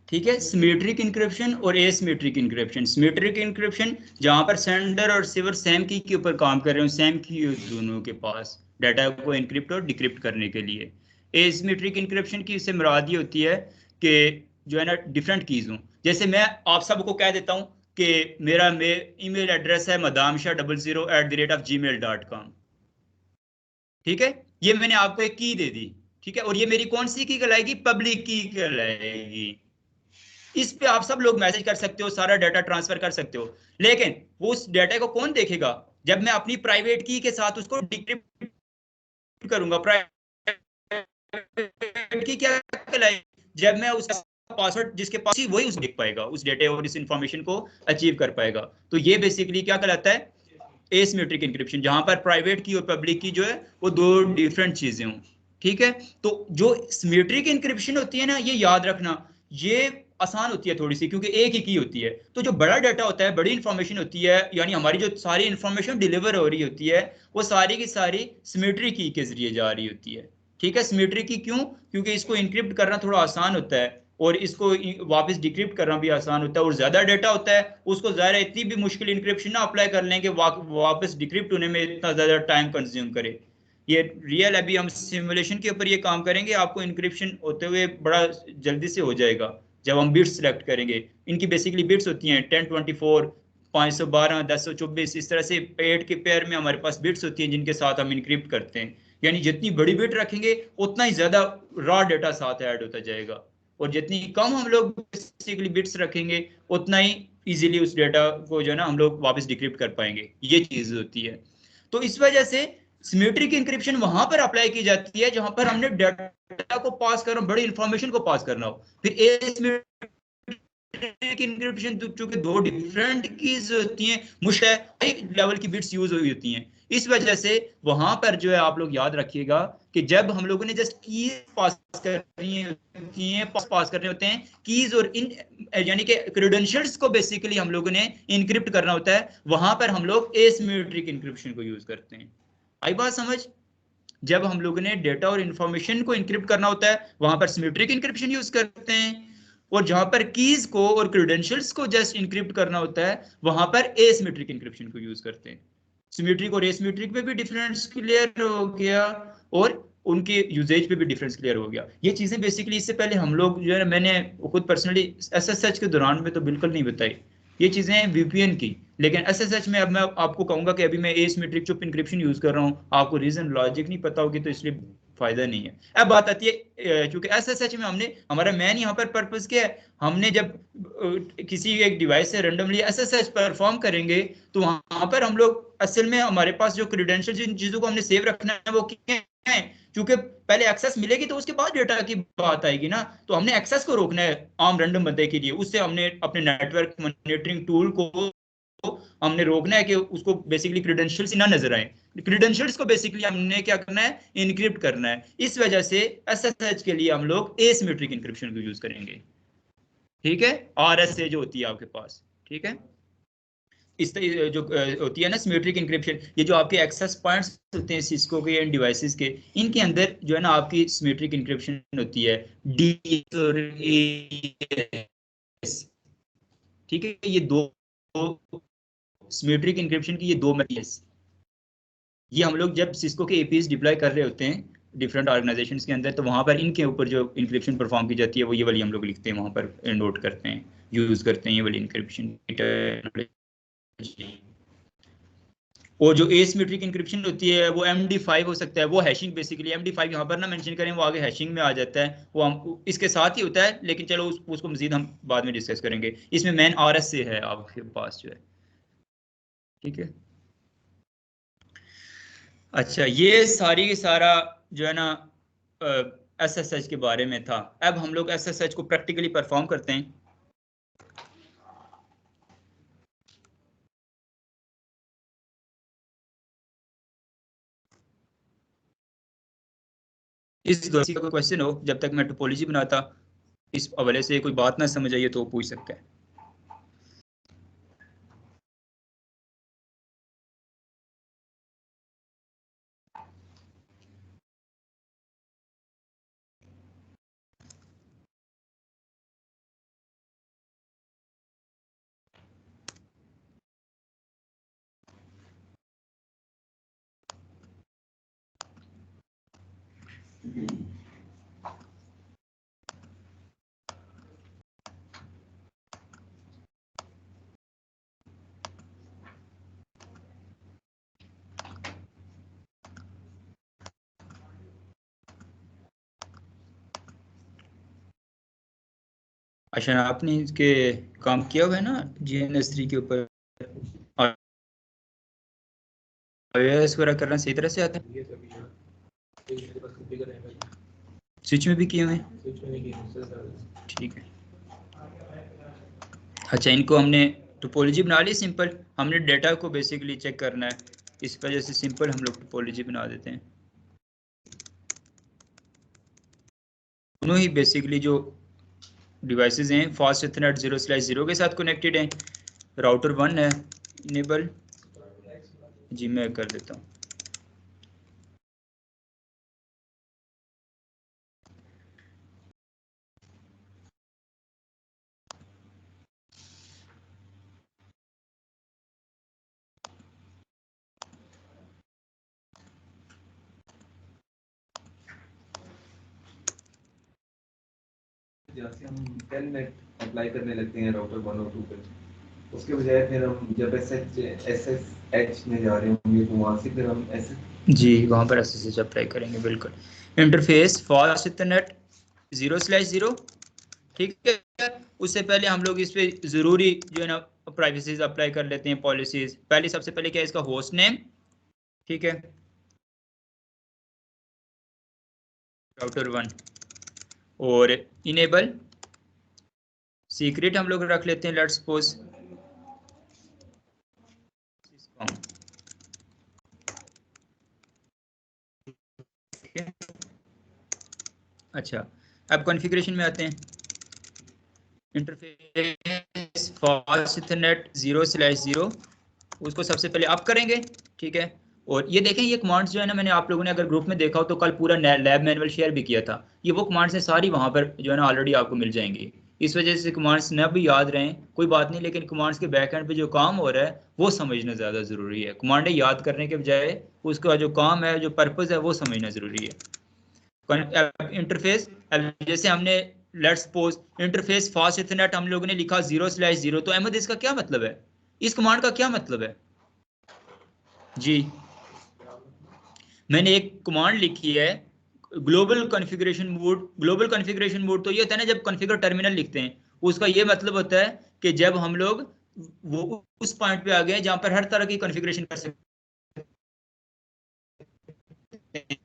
ठीक है। सिमेट्रिक इंक्रिप्शन और एसिमेट्रिक इंक्रिप्शन। सिमेट्रिक इंक्रिप्शन जहां पर सेंडर और रिसीवर सेम की के ऊपर काम कर रहे हो, सेम की है दोनों के पास डाटा को एनक्रिप्ट और डिक्रिप्ट करने के लिए। एसिमेट्रिक इंक्रिप्शन की इससे मुराद ये होती है कि जो है ना डिफरेंट कीज हूँ। जैसे मैं आप सबको कह देता हूँ कि मेरा ईमेल एड्रेस है madamsha00@gmail.com। ठीक है, ये मैंने आपको एक की दे दी। ठीक है, और ये मेरी कौन सी की कहलाएगी? पब्लिक की कहलाएगी। इस पे आप सब लोग मैसेज कर सकते हो, सारा डाटा ट्रांसफर कर सकते हो, लेकिन वो उस डाटा को कौन देखेगा? जब मैं अपनी प्राइवेट की के साथ उसको डिक्रिप्ट करूंगा। प्राइवेट की क्या कहलाएगी? जब मैं उसका पासवर्ड जिसके पास ही वही उस देख पाएगा, उस डेटा और इस इंफॉर्मेशन को अचीव कर पाएगा। तो ये बेसिकली क्या कहलाता है? एसिमेट्रिक इंक्रिप्शन, जहां पर प्राइवेट की और पब्लिक की जो है वो 2 डिफरेंट चीजें हों। ठीक है, तो जो सिमेट्रिक इंक्रिप्शन होती है ना, ये याद रखना, ये आसान होती है थोड़ी सी, क्योंकि एक ही की होती है। तो जो बड़ा डाटा होता है, बड़ी इंफॉर्मेशन होती है, यानी हमारी जो सारी इंफॉर्मेशन डिलीवर हो रही होती है, वो सारी की सारी सिमेट्रिक की के जरिए जा रही होती है। ठीक है, सिमेट्रिक की क्यों? क्योंकि इसको इंक्रिप्ट करना थोड़ा आसान होता है और इसको वापस डिक्रिप्ट करना भी आसान होता है, और ज्यादा डाटा होता है उसको ज़ाहिर इतनी भी मुश्किल इंक्रिप्शन ना अप्लाई कर लें कि वापस डिक्रिप्ट होने में इतना ज्यादा टाइम कंज्यूम करे। ये रियल, अभी हम सिमुलेशन के ऊपर ये काम करेंगे, आपको इंक्रिप्शन होते हुए बड़ा जल्दी से हो जाएगा जब हम बिट्स सेलेक्ट करेंगे। इनकी बेसिकली बिट्स होती हैं 1024, 512, 1024, इस तरह से 8 के पेयर में हमारे पास बिट्स होती हैं जिनके साथ हम इंक्रिप्ट करते हैं। यानी जितनी बड़ी बिट रखेंगे उतना ही ज्यादा रॉ डेटा साथ ऐड होता जाएगा, और जितनी कम हम लोग बेसिकली बिट्स रखेंगे उतना ही इजीली उस डेटा को जो है ना हम लोग वापस डिक्रिप्ट कर पाएंगे। ये चीज होती है। तो इस वजह से सिमेट्रिक इंक्रिप्शन वहां पर अप्लाई की जाती है जहां पर हमने डाटा को पास करना, बड़ी इंफॉर्मेशन को पास करना हो। फिर एसिमेट्रिक इंक्रिप्शन चूंकि 2 डिफरेंट कीज होती हैं, मुश्किल लेवल की बिट्स यूज हुई होती हैं, इस वजह से वहां पर जो है आप लोग याद रखिएगा कि जब हम लोगों ने जस्ट की पास करनी होती हैं, पास करने होते हैं कीज और इन, यानी कि क्रेडेंशियल्स को बेसिकली हम लोगों ने इनक्रिप्ट करना होता है, वहां पर हम लोग एसिमेट्रिक इंक्रिप्शन को यूज करते हैं। आई बात समझ? जब हम लोगों ने डेटा और इंफॉर्मेशन को इंक्रिप्ट करना होता है वहां पर सिमेट्रिक इंक्रिप्शन यूज करते हैं, और जहां पर कीज को और क्रेडेंशियल्स को जस्ट इंक्रिप्ट करना होता है वहां पर एसिमेट्रिक इंक्रिप्शन को यूज करते हैं। सिमेट्रिक और एसिमेट्रिक में भी डिफरेंस क्लियर हो गया, और उनके यूजेज पे भी डिफरेंस क्लियर हो गया। ये चीजें बेसिकली इससे पहले हम लोग जो है, मैंने खुद पर्सनली एसएसएच के दौरान में तो बिल्कुल नहीं बताई ये चीजें वीपीएन की, लेकिन एसएसएच में अब मैं आपको कहूंगा कि अभी मैं एसिमेट्रिक चुप इंक्रिप्शन यूज कर रहा हूँ, आपको रीजन लॉजिक नहीं पता होगी तो इसलिए फायदा नहीं है। अब बात आती है क्योंकि एसएसएच में हमने हमारा मेन यहाँ पर पर्पस क्या है, हमने जब किसी एक डिवाइस से रैंडमली एसएसएच परफॉर्म करेंगे तो वहां पर हम लोग असल में हमारे पास जो क्रेडेंशियल जिन चीजों को हमने सेव रखना है वो क्या है, क्योंकि पहले एक्सेस मिलेगी तो उसके बाद डेटा की बात आएगी ना, तो हमने एक्सेस को रोकना है आम रैंडम बंदे के लिए। उससे हमने अपने नेटवर्क मॉनिटरिंग टूल को हमने रोकना है कि उसको बेसिकली क्रेडेंशियल्स ही ना नजर आए। क्रेडेंशियल्स को बेसिकली हमने क्या करना है, इनक्रिप्ट करना है। इस वजह से एसएसएच के लिए हम लोग एसिमेट्रिक इंक्रिप्शन को यूज करेंगे, ठीक है, आरएसए जो होती है आपके पास, ठीक है। इस जो होती है ना सिमेट्रिक इंक्रिप्शन, ये जो आपके एक्सेस पॉइंट्स होते हैं सिस्को के एंड डिवाइसेस के, इनके अंदर जो है ना आपकी सिमेट्रिक इंक्रिप्शन होती है डी और एस, ठीक है। ये दो सिमेट्रिक इंक्रिप्शन की ये दो मेथड्स, ये हम लोग जब सिस्को के एपीएस डिप्लॉय कर रहे होते हैं डिफरेंट ऑर्गेनाइजेशंस के अंदर, तो वहां पर इनके ऊपर जो इंक्रिप्शन परफॉर्म की जाती है वो ये वाली हम लोग लिखते हैं वहां पर, नोट करते हैं, यूज करते हैं ये वाली इंक्रिप्शन। और जो एसिमेट्रिक इंक्रिप्शन होती है वो MD5 हो सकता है, वो हैशिंग बेसिकली MD5 यहाँ पर ना मेंशन करें, वो आगे हैशिंग में आ जाता है, वो हम इसके साथ ही होता है, लेकिन चलो उसको मजीद हम बाद में डिस्कस करेंगे। इसमें मेन RSA है आपके पास जो है, ठीक है। अच्छा, ये सारी की सारा जो है ना SSH के बारे में था। अब हम लोग SSH को प्रैक्टिकली परफॉर्म करते हैं। इस दौरान का कोई क्वेश्चन हो जब तक मैं टोपोलॉजी बनाता, इस हवाले से कोई बात ना समझ आइए तो पूछ सकते हैं। अच्छा, आपने इसके काम किया हुआ है ना GNS3 के ऊपर, iOS वगैरह करना सही तरह से आता है? स्विच में भी किए हुए हैं, ठीक है। अच्छा, इनको हमने टोपोलॉजी बना ली सिंपल, हमने डेटा को बेसिकली चेक करना है, इस वजह से सिंपल हम लोग टोपोलॉजी बना देते हैं। दोनों ही बेसिकली जो डिवाइसेस हैं फास्ट इथरनेट 0/0 के साथ कनेक्टेड हैं। राउटर 1 है इनेबल, जी मैं कर देता हूँ। जैसे हम टेलनेट अप्लाई करने लगते हैं राउटर 1 और 2 पे, उसके बजाय फिर हम जब SSH में जा रहे होंगे तो वहाँ से फिर हम जी वहाँ पर SSH अप्लाई करेंगे, बिल्कुल। इंटरफेस फास्ट इथरनेट 0/0, ठीक है। उससे पहले हम लोग इस पे जरूरी जो है ना प्राइवेसीज अप्लाई कर लेते हैं, पॉलिसीज। पहले सबसे पहले क्या है, इसका होस्ट नेम, ठीक है, राउटर 1, और इनेबल सीक्रेट हम लोग रख लेते हैं, लेट्स सपोज। अच्छा, अब कॉन्फ़िगरेशन में आते हैं। इंटरफेस फास्ट इथरनेट 0/0, उसको सबसे पहले अप करेंगे, ठीक है। और ये देखें ये कमांड्स जो है ना, मैंने आप लोगों ने अगर ग्रुप में देखा हो तो कल पूरा लैब मैनुअल शेयर भी किया था। ये वो कमांड्स हैं सारी वहां पर जो है ना ऑलरेडी आपको मिल जाएंगी। इस वजह से कमांड्स न भी याद रहें कोई बात नहीं, लेकिन कमांड्स के बैक एंड पे जो काम हो रहा है वो समझना ज़्यादा ज़रूरी है। कमांडें याद करने के बजाय उसका जो काम है, जो पर्पज़ है, वो समझना ज़रूरी है। इंटरफेस, जैसे हमने let's suppose interface fast Ethernet हम लोगों ने लिखा 0/0, तो अहमद इसका क्या मतलब है? इस कमांड का क्या मतलब है जी? मैंने एक कमांड लिखी है global configuration mode. Global configuration mode तो ये होता है ना, जब कॉन्फ़िगर टर्मिनल लिखते हैं उसका ये मतलब होता है कि जब हम लोग वो उस पॉइंट पे आ गए जहां पर हर तरह की कॉन्फ़िगरेशन कर सकते हैं,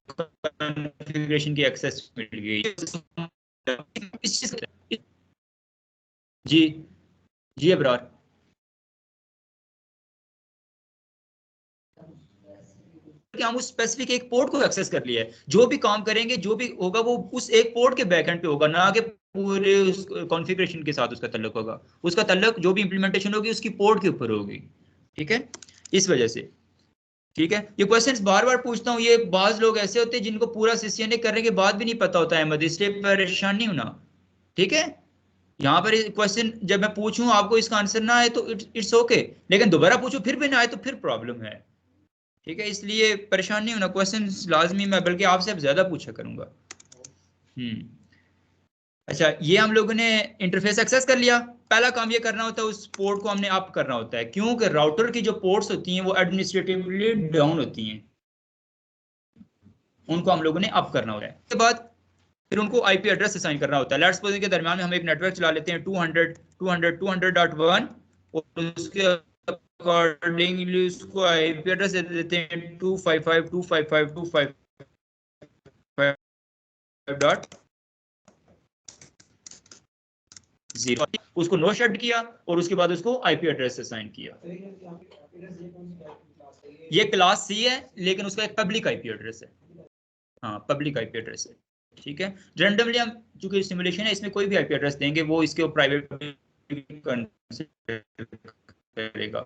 कॉन्फ़िगरेशन की एक्सेस मिल गई। इस चीज जी जी अबरार, कि हम उस स्पेसिफिक एक पोर्ट को एक्सेस कर लिया है, जो भी काम करेंगे जो भी होगा वो उस एक पोर्ट के बैकएंड पे होगा, ना कि पूरे उस कॉन्फ़िगरेशन के साथ उसका ताल्लुक होगा। उसका ताल्लुक जो भी इंप्लीमेंटेशन होगी उसकी पोर्ट के ऊपर होगी। ठीक है, इस वजह से ठीक है। ये क्वेश्चंस बार बार पूछता हूँ, ये बाज लोग ऐसे होते हैं जिनको पूरा सीसीएनए करने के बाद भी नहीं पता होता है अहमद, इसलिए परेशान नहीं होना। ठीक है, यहाँ पर क्वेश्चन जब मैं पूछूं आपको इसका आंसर ना आए तो इट्स ओके, लेकिन दोबारा पूछूं फिर भी ना आए तो फिर प्रॉब्लम है। ठीक है, इसलिए परेशान नहीं होना, क्वेश्चन लाजमी मैं बल्कि आपसे अब ज्यादा पूछा करूंगा। अच्छा, ये हम लोगों ने इंटरफेस एक्सेस कर लिया। पहला काम ये करना होता है उस पोर्ट को हमने अप करना होता है, क्योंकि राउटर की जो पोर्ट्स होती हैं वो एडमिनिस्ट्रेटिवली डाउन होती हैं, उनको हम लोगों ने अप करना होता है। उसके बाद फिर उनको आईपी एड्रेस असाइन करना होता है। लेट्स सपोज के दरमियान में हम एक नेटवर्क चला लेते हैं 200.200.1 और उसके अकॉर्डिंगली उसको आईपी एड्रेस दे देते हैं 255.255.255.0। उसको नो शट किया और उसके बाद उसको आईपी एड्रेस असाइन किया। ये क्लास सी है लेकिन उसका एक पब्लिक आईपी एड्रेस है। हाँ, पब्लिक आईपी एड्रेस है। ठीक है, रैंडमली हम चूंकि सिमुलेशन है इसमें कोई भी आईपी एड्रेस देंगे वो इसके प्राइवेट करेगा।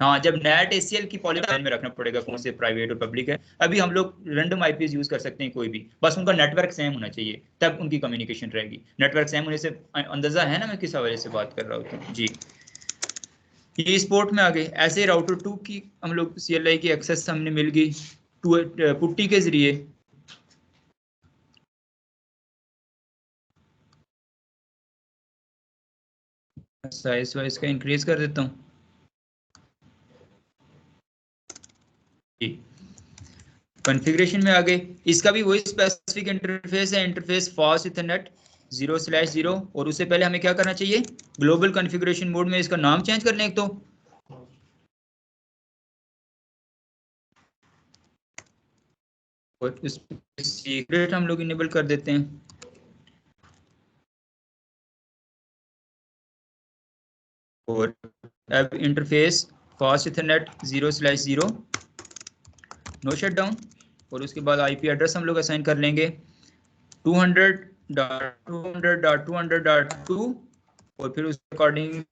हाँ, जब नेट एसीएल की पॉलिसी में रखना पड़ेगा कौन से प्राइवेट और पब्लिक है। अभी हम लोग रैंडम आईपीज यूज कर सकते हैं कोई भी, बस उनका नेटवर्क सेम होना चाहिए तब उनकी कम्युनिकेशन रहेगी। नेटवर्क सेम होने से अंदाजा है ना मैं किस हवाले से बात कर रहा हूँ जी। ये स्पोर्ट में आ गए। ऐसे राउटर 2 की हम लोग सीएलआई की एक्सेस हमने मिल गई पुट्टी के जरिए। साइज वाइज का इंक्रीज कर देता हूँ। कॉन्फ़िगरेशन में आ गए, इसका भी वही स्पेसिफिक इंटरफेस है, इंटरफेस फास्ट इथरनेट 0/0। और उससे पहले हमें क्या करना चाहिए, ग्लोबल कॉन्फ़िगरेशन मोड में इसका नाम चेंज कर लें एक तो, और इस सीक्रेट हम लोग इनेबल कर देते हैं। और अब interface fast ethernet 0/0 no shut down. और उसके बाद आईपी एड्रेस हम लोग असाइन कर लेंगे 200.200.200.2 और फिर उस अकॉर्डिंग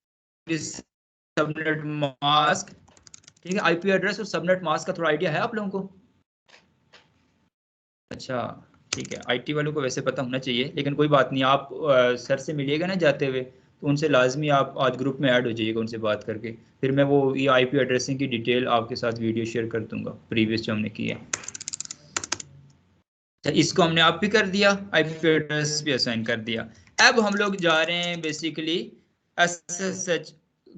सबनेट मास्क। ठीक है, आईपी एड्रेस और सबनेट मास्क का थोड़ा आइडिया है आप लोगों को? अच्छा ठीक है, आईटी वालों को वैसे पता होना चाहिए, लेकिन कोई बात नहीं, आप सर से मिलिएगा ना जाते हुए तो उनसे लाजमी आप आज ग्रुप में ऐड हो जाइएगा उनसे बात करके, फिर मैं वो ये आईपी एड्रेसिंग की डिटेल आपके साथ वीडियो शेयर कर दूंगा प्रीवियस जो हमने किया है। अच्छा, इसको हमने आप भी कर दिया, आईपी एड्रेस भी असाइन कर दिया। अब हम लोग जा रहे हैं बेसिकली एसएसएच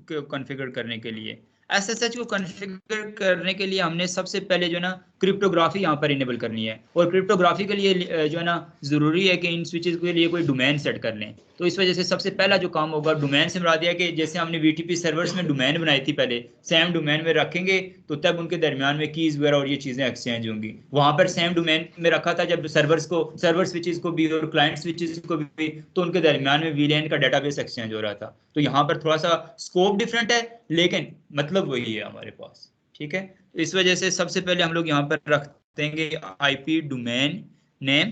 को कॉन्फ़िगर करने के लिए। एसएसएच को कॉन्फ़िगर करने के लिए हमने सबसे पहले जो है ना क्रिप्टोग्राफी यहाँ पर इनेबल करनी है, और क्रिप्टोग्राफी के लिए जो है ना ज़रूरी है कि इन स्विचेस के लिए कोई डोमेन सेट कर लें। तो इस वजह से सबसे पहला जो काम होगा, डोमेन से मुराद है कि जैसे हमने वीटीपी सर्वर्स में डोमेन बनाई थी पहले, सेम डोमेन में रखेंगे तो तब उनके दरमियान में कीज वगैरह और ये चीज़ें एक्सचेंज होंगी। वहाँ पर सेम डोमेन में रखा था जब सर्वर स्विचेस को भी और क्लाइंट स्विचेस को भी, तो उनके दरमियान में वीलैन का डाटाबेस एक्सचेंज हो रहा था। तो यहाँ पर थोड़ा सा स्कोप डिफरेंट है लेकिन मतलब वही है हमारे पास। ठीक है, इस वजह से सबसे पहले हम लोग यहाँ पर रख देंगे आईपी डोमेन नेम।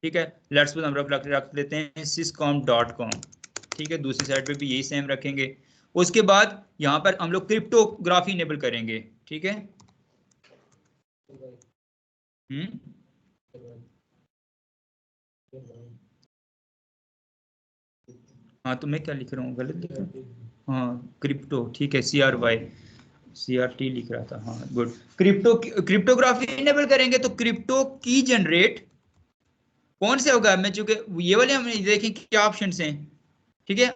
ठीक है, लेट्स सपोज हम रख देते हैं syscom.com। ठीक है, दूसरी साइड पे भी यही सेम रखेंगे। उसके बाद यहाँ पर हम लोग क्रिप्टोग्राफी इनेबल करेंगे, ठीक है। हाँ तो मैं क्या लिख रहा हूँ, गलत लिख रहा हूँ। हाँ क्रिप्टो, ठीक है, CRT लिख रहा था, हाँ गुड। क्रिप्टोग्राफी इनेबल करेंगे तो क्रिप्टो की जनरेट कौन से होगा, मैं चूंकि ये वाले हमने देखें क्या ऑप्शन हैं, ठीक है।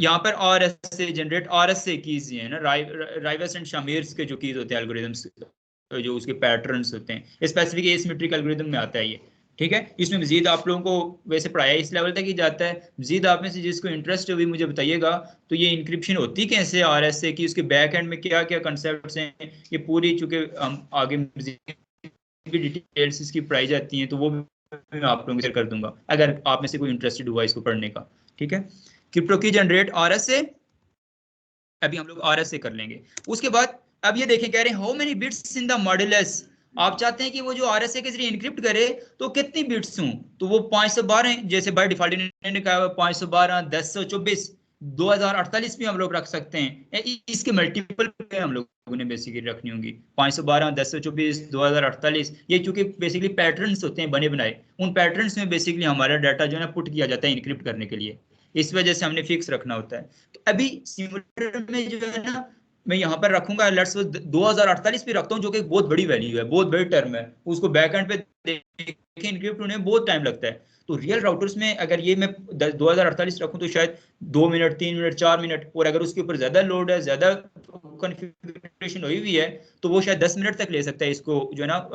यहाँ पर RS से जनरेट, RS से कीज है ना, राइवस एंड शामिर्स के जो कीज होते हैं एल्गोरिथम्स, जो उसके पैटर्न्स होते हैं, स्पेसिफिक एसिमेट्रिक एल्गोरिथम में आता है ये, ठीक है। इसमें मजीद आप लोगों को वैसे पढ़ाया इस लेवल तक ही जाता है, मजीद आप में से जिसको इंटरेस्ट हुई मुझे बताइएगा। तो ये इंक्रिप्शन होती कैसे RS से, कि उसके बैक एंड में क्या क्या कंसेप्ट हैं, ये पूरी चूंकि हम आगे डिटेल्स इसकी पढ़ाई जाती हैं, तो वो मैं आप लोगों को शेयर कर दूंगा अगर आप में से कोई इंटरेस्टेड हुआ इसको पढ़ने का, ठीक है। क्रिप्टो की जनरेट RS से, अभी हम लोग RS से कर लेंगे। उसके बाद अब ये देखें, कह रहे हैं how many bits in the modulus. आप चाहते हैं कि वो जो RSA के जरिए इनक्रिप्ट करे तो कितनी बिट्स हों, तो वो 512 जैसे बाय डिफॉल्ट इन्होंने कहा 512, 1024, 2048 भी हम लोग रख सकते हैं, इसके मल्टीपल पे हम लोगों ने बेसिकली रखनी होंगी। 512, 1024, 2048, ये चूंकि बेसिकली पैटर्न्स होते हैं बने बनाए, उन पैटर्न्स में बेसिकली हमारा डाटा जो है ना पुट किया जाता है इनक्रिप्ट करने के लिए, इस वजह से हमने फिक्स रखना होता है। तो अभी सिमुलेटर में जो है ना मैं यहाँ पर रखूंगा लेट्स 2048 भी रखता हूँ, जो कि बहुत बड़ी वैल्यू है, बहुत बड़ी टर्म है, उसको बैक एंड पे देखें इनक्रिप्ट होने में बहुत टाइम लगता है। तो रियल राउटर्स में अगर ये मैं 2048 रखूं तो शायद 2 मिनट, 3 मिनट, 4 मिनट, और अगर उसके ऊपर ज्यादा लोड है, ज्यादा कॉन्फ़िगरेशन हुई हुई है, तो वो शायद 10 मिनट तक ले सकता है इसको जो है ना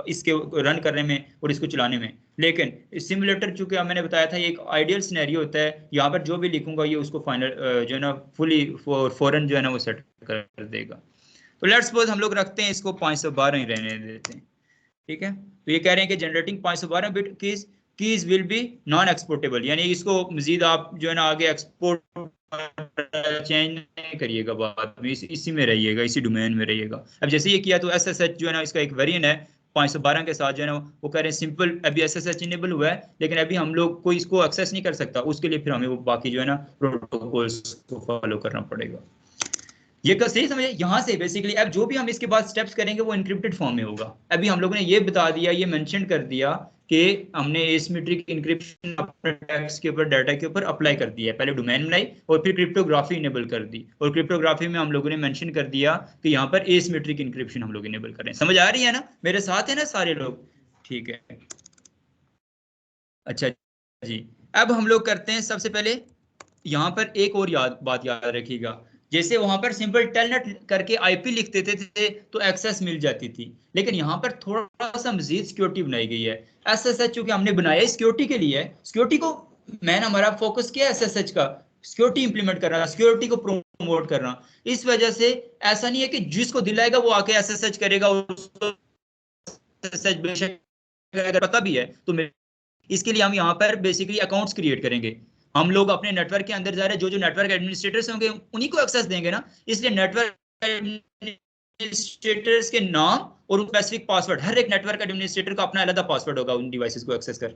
इसके रन करने में और इसको चलाने में। लेकिन सिमुलेटर चूंकि मैंने बताया था ये एक आइडियल सिनेरियो होता है, यहाँ पर जो भी लिखूंगा ये उसको फाइनल जो है ना फुली फौरन जो है ना वो सेट कर देगा। तो लेट्स सपोज हम लोग रखते हैं इसको 512 ही रहने देते हैं, ठीक है। तो ये कह रहे हैं कि generating 512 bit keys will be non exportable, यानी इसको मजीद आप जो है ना आगे एक्सपोर्ट चेंज नहीं करिएगा, बाद में इसी में रहिएगा, इसी डोमेन में रहिएगा। अब जैसे ये किया तो SSH जो है ना इसका एक वेरिएंट है 512 के साथ जो है ना वो कह रहे हैं सिंपल, अभी SSH इनेबल हुआ है लेकिन अभी हम लोग कोई इसको एक्सेस नहीं कर सकता, उसके लिए फिर हमें वो बाकी जो है ना प्रोटोकॉल्स को फॉलो करना पड़ेगा। ये का सही समझे, यहाँ से बेसिकली अब जो भी हम इसके बाद स्टेप्स करेंगे वो इनक्रिप्टेड फॉर्म में होगा। अभी हम लोगों ने ये बता दिया, ये मेंशन कर दिया कि हमने एसिमेट्रिक इंक्रिप्शन अपने टेक्स्ट के ऊपर, डाटा के ऊपर अप्लाई कर दिया है, पहले डोमेन बनाई और फिर क्रिप्टोग्राफी इनेबल कर दी, और क्रिप्टोग्राफी में हम लोगों ने मेंशन कर दिया कि यहाँ पर एसिमेट्रिक इंक्रिप्शन हम लोग इनेबल कर रहे हैं। समझ आ रही है ना, मेरे साथ है ना सारे लोग, ठीक है। अच्छा जी, अब हम लोग करते हैं सबसे पहले यहाँ पर एक और बात याद रखिएगा, जैसे वहां पर सिंपल टेलनेट करके IP लिख देते थे तो एक्सेस मिल जाती थी, लेकिन यहाँ पर थोड़ा सा मजीद सिक्योरिटी बनाई गई है। SSH चूंकि हमने बनाया सिक्योरिटी के लिए, सिक्योरिटी को मैंने हमारा फोकस किया SSH का, सिक्योरिटी इंप्लीमेंट करना, सिक्योरिटी को प्रमोट करना। इस वजह से ऐसा नहीं है कि जिसको दिलाएगा वो आके SSH करेगा, उसको SSH बेशक अगर पता भी है तो इसके लिए हम यहाँ पर बेसिकली अकाउंट्स क्रिएट करेंगे। हम लोग अपने नेटवर्क के अंदर जा रहे हैं, जो नेटवर्क एडमिनिस्ट्रेटर्स होंगे उन्हीं को एक्सेस देंगे ना, इसलिए नेटवर्क एडमिनिस्ट्रेटर्स के नाम और स्पेसिफिक पासवर्ड, हर एक नेटवर्क एडमिनिस्ट्रेटर का अपना अलग पासवर्ड होगा उन डिवाइसेस को एक्सेस कर,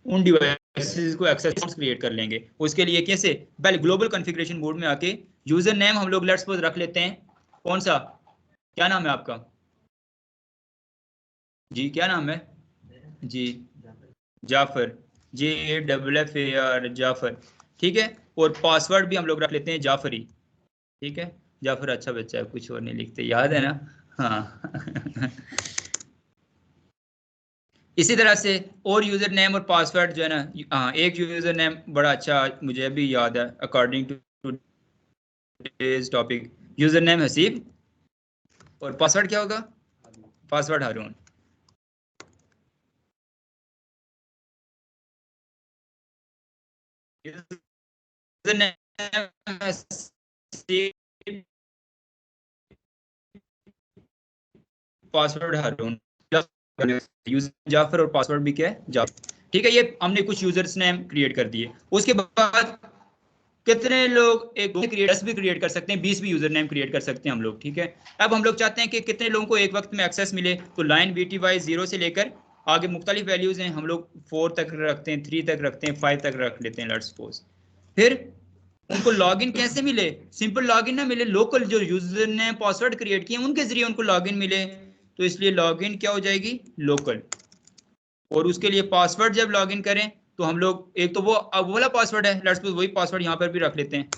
उन डिवाइसेस को एक्सेस क्रिएट कर लेंगे। उसके लिए कैसे, पहले ग्लोबल कॉन्फ़िगरेशन मोड में आके यूजर नेम हम लोग लेट्स सपोज रख लेते हैं, कौन सा, क्या नाम है आपका जी, क्या नाम है जी, जाफर, JAFFAR जाफर, ठीक है। और पासवर्ड भी हम लोग रख लेते हैं जाफरी, ठीक है। जाफर अच्छा बच्चा है, कुछ और नहीं लिखते, याद है ना, हाँ इसी तरह से और यूजर नेम और पासवर्ड जो है ना, हाँ एक यूजर नेम बड़ा अच्छा मुझे अभी याद है, according to today's topic, user name Haseeb और पासवर्ड क्या होगा, पासवर्ड हारून। पासवर्ड हारून, जाफर और पासवर्ड भी क्या है जाफर, ठीक है। ये हमने कुछ यूजर्स नेम क्रिएट कर दिए। उसके बाद कितने लोग, एक 10 भी क्रिएट कर सकते हैं, 20 भी यूजर नेम क्रिएट कर सकते हैं हम लोग, ठीक है। अब हम लोग चाहते हैं कि कितने लोगों को एक वक्त में एक्सेस मिले, तो लाइन BTY 0 से लेकर आगे मुख्तलिफ वैल्यूज हैं, हम लोग 4 तक रखते हैं, 3 तक रखते हैं, 5 तक रख लेते हैं, लेट्स सपोज। फिर उनको लॉगिन कैसे मिले? सिंपल लॉगिन ना मिले, लोकल जो यूजर ने पासवर्ड क्रिएट किए उनके जरिए उनको लॉगिन मिले, तो इसलिए लॉगिन क्या हो जाएगी? लोकल। और उसके लिए पासवर्ड जब लॉगिन करें तो हम लोग एक तो वो वाला पासवर्ड है, लेट्स सपोज वही पासवर्ड यहाँ पर भी रख लेते हैं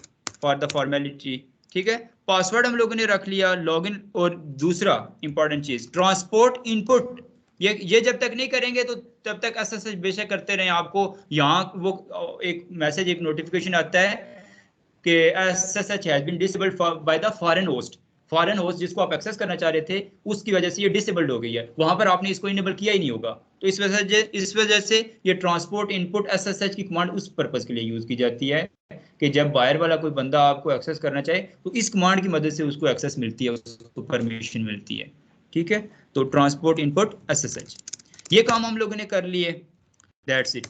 फॉर द फॉर्मेलिटी, ठीक है। पासवर्ड हम लोगों ने रख लिया, लॉगिन। और दूसरा इंपॉर्टेंट चीज ट्रांसपोर्ट इनपुट, ये जब तक नहीं करेंगे तो तब तक एसएसएच बेशक करते रहें, आपको यहाँ वो एक मैसेज, एक नोटिफिकेशन आता है कि SSH has been disabled by the foreign host. Foreign host जिसको आप एक्सेस करना चाह रहे थे उसकी वजह से ये डिसेबल्ड हो गई है, वहां पर आपने इसको इनेबल किया ही नहीं होगा। तो इस वजह से ये ट्रांसपोर्ट इनपुट एसएसएच की कमांड उस पर्पस के लिए यूज की जाती है कि जब बाहर वाला कोई बंदा आपको एक्सेस करना चाहे तो इस कमांड की मदद से उसको एक्सेस मिलती है, उसको परमिशन मिलती है, ठीक है। तो ट्रांसपोर्ट इनपुट एसएसएच, ये काम हम लोगों ने कर लिए, दैट्स इट।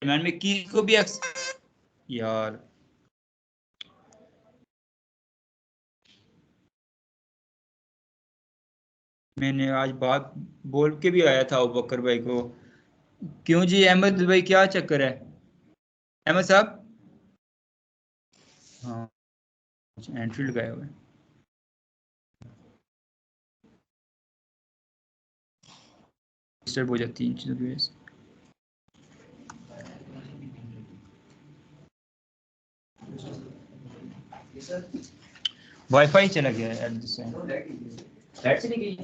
में की को भी यार मैंने आज बात बोल के भी आया था अबू बकर भाई को। क्यों जी अहमद भाई, क्या चक्कर है अहमद साहब? हाँ एनफील्ड गए हुए, डिस्टर्ब हो जाती है इन चीज़ों की वजह से। वाईफाई चला गया है एट दिस टाइम, लाइट चली गई,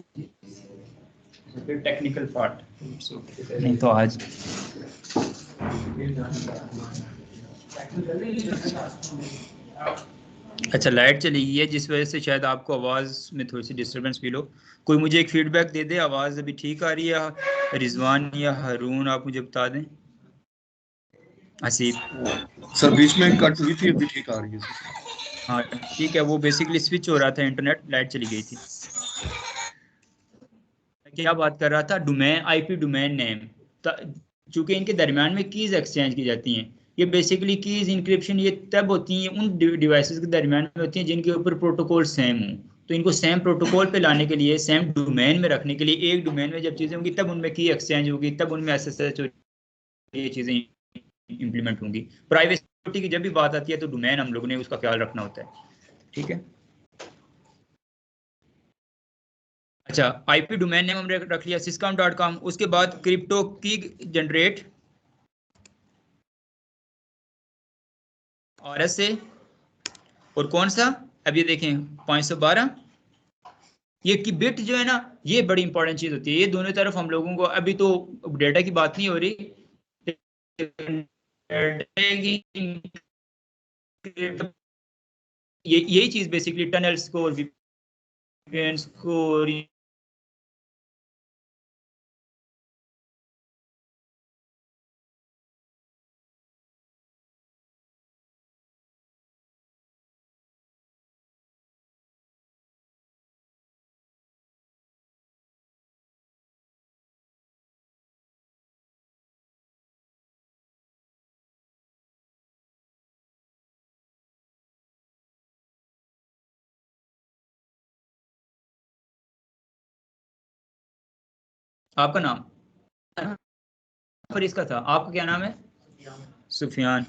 फिर टेक्निकल पार्ट नहीं तो आज अच्छा लाइट चली गई है जिस वजह से शायद आपको आवाज़ में थोड़ी सी डिस्टरबेंस फील हो। कोई मुझे एक फीडबैक दे दे, आवाज़ अभी ठीक आ रही है? रिजवान या हारून आप मुझे बता दें। आसिफ सर बीच में कट हुई थी, अभी ठीक आ रही है। हाँ ठीक है, वो बेसिकली स्विच हो रहा था इंटरनेट, लाइट चली गई थी। क्या बात कर रहा था? डोमेन, आईपी डोमेन नेम, चूंकि इनके दरमियान में कीज एक्सचेंज की जाती हैं, ये बेसिकली कीज इंक्रिप्शन ये तब होती हैं उन डिवाइसेस के दरमियान में होती हैं जिनके ऊपर प्रोटोकॉल सेम हो। तो इनको सेम प्रोटोकॉल पे लाने के लिए, सेम डोमेन में रखने के लिए, एक डोमेन में जब चीज़ें होंगी तब उनमें की एक्सचेंज होगी, तब उनमें एसएसएच ये चीज़ें इंप्लीमेंट होंगी। प्राइवेसी की जब भी बात आती है तो डोमेन हम लोगों ने उसका ख्याल रखना होता है, ठीक है। अच्छा आईपी डोमेन नेम हमने रख लिया syscom.com, उसके बाद क्रिप्टो की जनरेट RSA, और कौन सा अब ये देखें 512, ये की बिट जो है ना, ये बड़ी इंपॉर्टेंट चीज होती है। ये दोनों तरफ हम लोगों को, अभी तो डेटा की बात नहीं हो रही, यही चीज बेसिकली टनल्स को और VPNs को और आपका नाम पर इसका था, आपका क्या नाम है? सुफियान।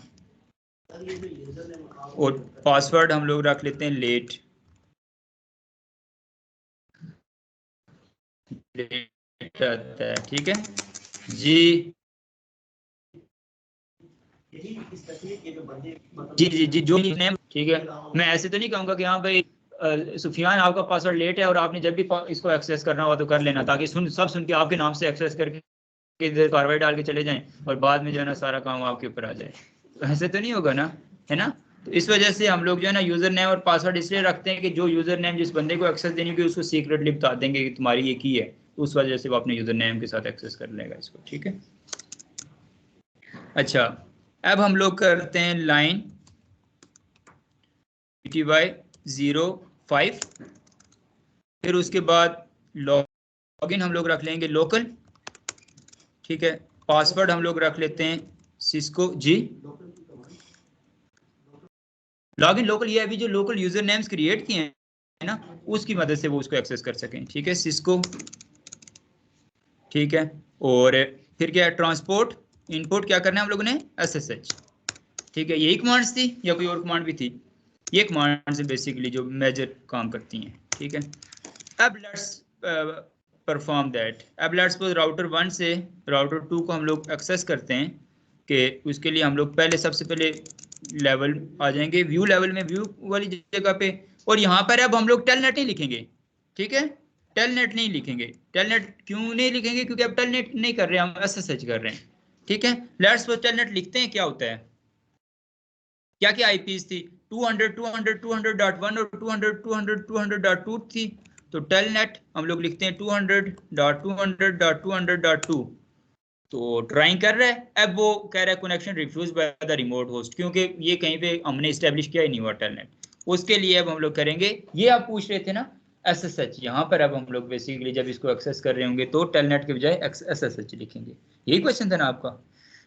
और पासवर्ड हम लोग रख लेते हैं लेट, आता है, ठीक है जी। जी जी जी जो नेम, ठीक है। मैं ऐसे तो नहीं कहूँगा कि हाँ भाई सुफियान आपका पासवर्ड लेट है और आपने जब भी इसको एक्सेस करना हो तो कर लेना, ताकि सब सुन के आपके नाम से एक्सेस करके इधर कार्रवाई डाल के चले जाएं और बाद में जो है ना सारा काम आपके ऊपर आ जाए। ऐसे तो नहीं होगा ना, है ना। तो इस वजह से हम लोग जो है ना यूजर नेम और पासवर्ड इसलिए रखते हैं कि जो यूजर नेम जिस बंदे को एक्सेस देनी होगी उसको सीक्रेटली बता देंगे कि तुम्हारी ये की है, तो उस वजह से वो अपने यूजर नेम के साथ एक्सेस कर लेगा इसको, ठीक है। अच्छा, अब हम लोग करते हैं लाइन TY05, फिर उसके बाद लॉगिन हम लोग रख लेंगे लोकल, ठीक है। पासवर्ड हम लोग रख लेते हैं सिस्को जी। लॉगिन लोकल, ये अभी जो लोकल यूजर नेम्स क्रिएट किए हैं ना, उसकी मदद से वो उसको एक्सेस कर सकें, ठीक है। सिस्को, ठीक है। और फिर क्या है, ट्रांसपोर्ट इनपुट क्या करना है हम लोगों ने, SSH, ठीक है। यही कमांड्स थी या कोई और कमांड भी थी? ये कमांड्स हैं बेसिकली जो मेजर काम करती हैं, ठीक है। अब लेट्स परफॉर्म दैट। अब लेट्स सपोज राउटर 1 से राउटर 2 को हम लोग एक्सेस करते हैं, कि उसके लिए हम लोग पहले सबसे पहले लेवल आ जाएंगे, व्यू लेवल में, व्यू वाली जगह पे, और यहाँ पर अब हम लोग टेलनेट नहीं लिखेंगे, ठीक है। टेलनेट नहीं लिखेंगे। टेलनेट क्यों नहीं लिखेंगे? क्योंकि अब टेलनेट नहीं कर रहे हैं, हम SSH कर रहे हैं, ठीक है। लेट्स सपोज टेलनेट लिखते हैं, क्या होता है, क्या क्या आईपीस थी, 200 200 200.1 और 200 200 200.2 थी। तो टेलनेट हम लोग लिखते हैं 200.200.200.2। तो ट्राइंग कर रहा है, अब वो कह रहा है connection refuse by the remote host, क्योंकि ये कहीं पे हमने इस्टेब्लिश किया ही नहीं हुआ टेलनेट। उसके लिए अब हम लोग करेंगे, ये आप पूछ रहे थे ना SSH, यहाँ पर अब हम लोग बेसिकली जब इसको एक्सेस कर रहे होंगे तो टेलनेट के बजाय SSH लिखेंगे। यही क्वेश्चन था ना आपका।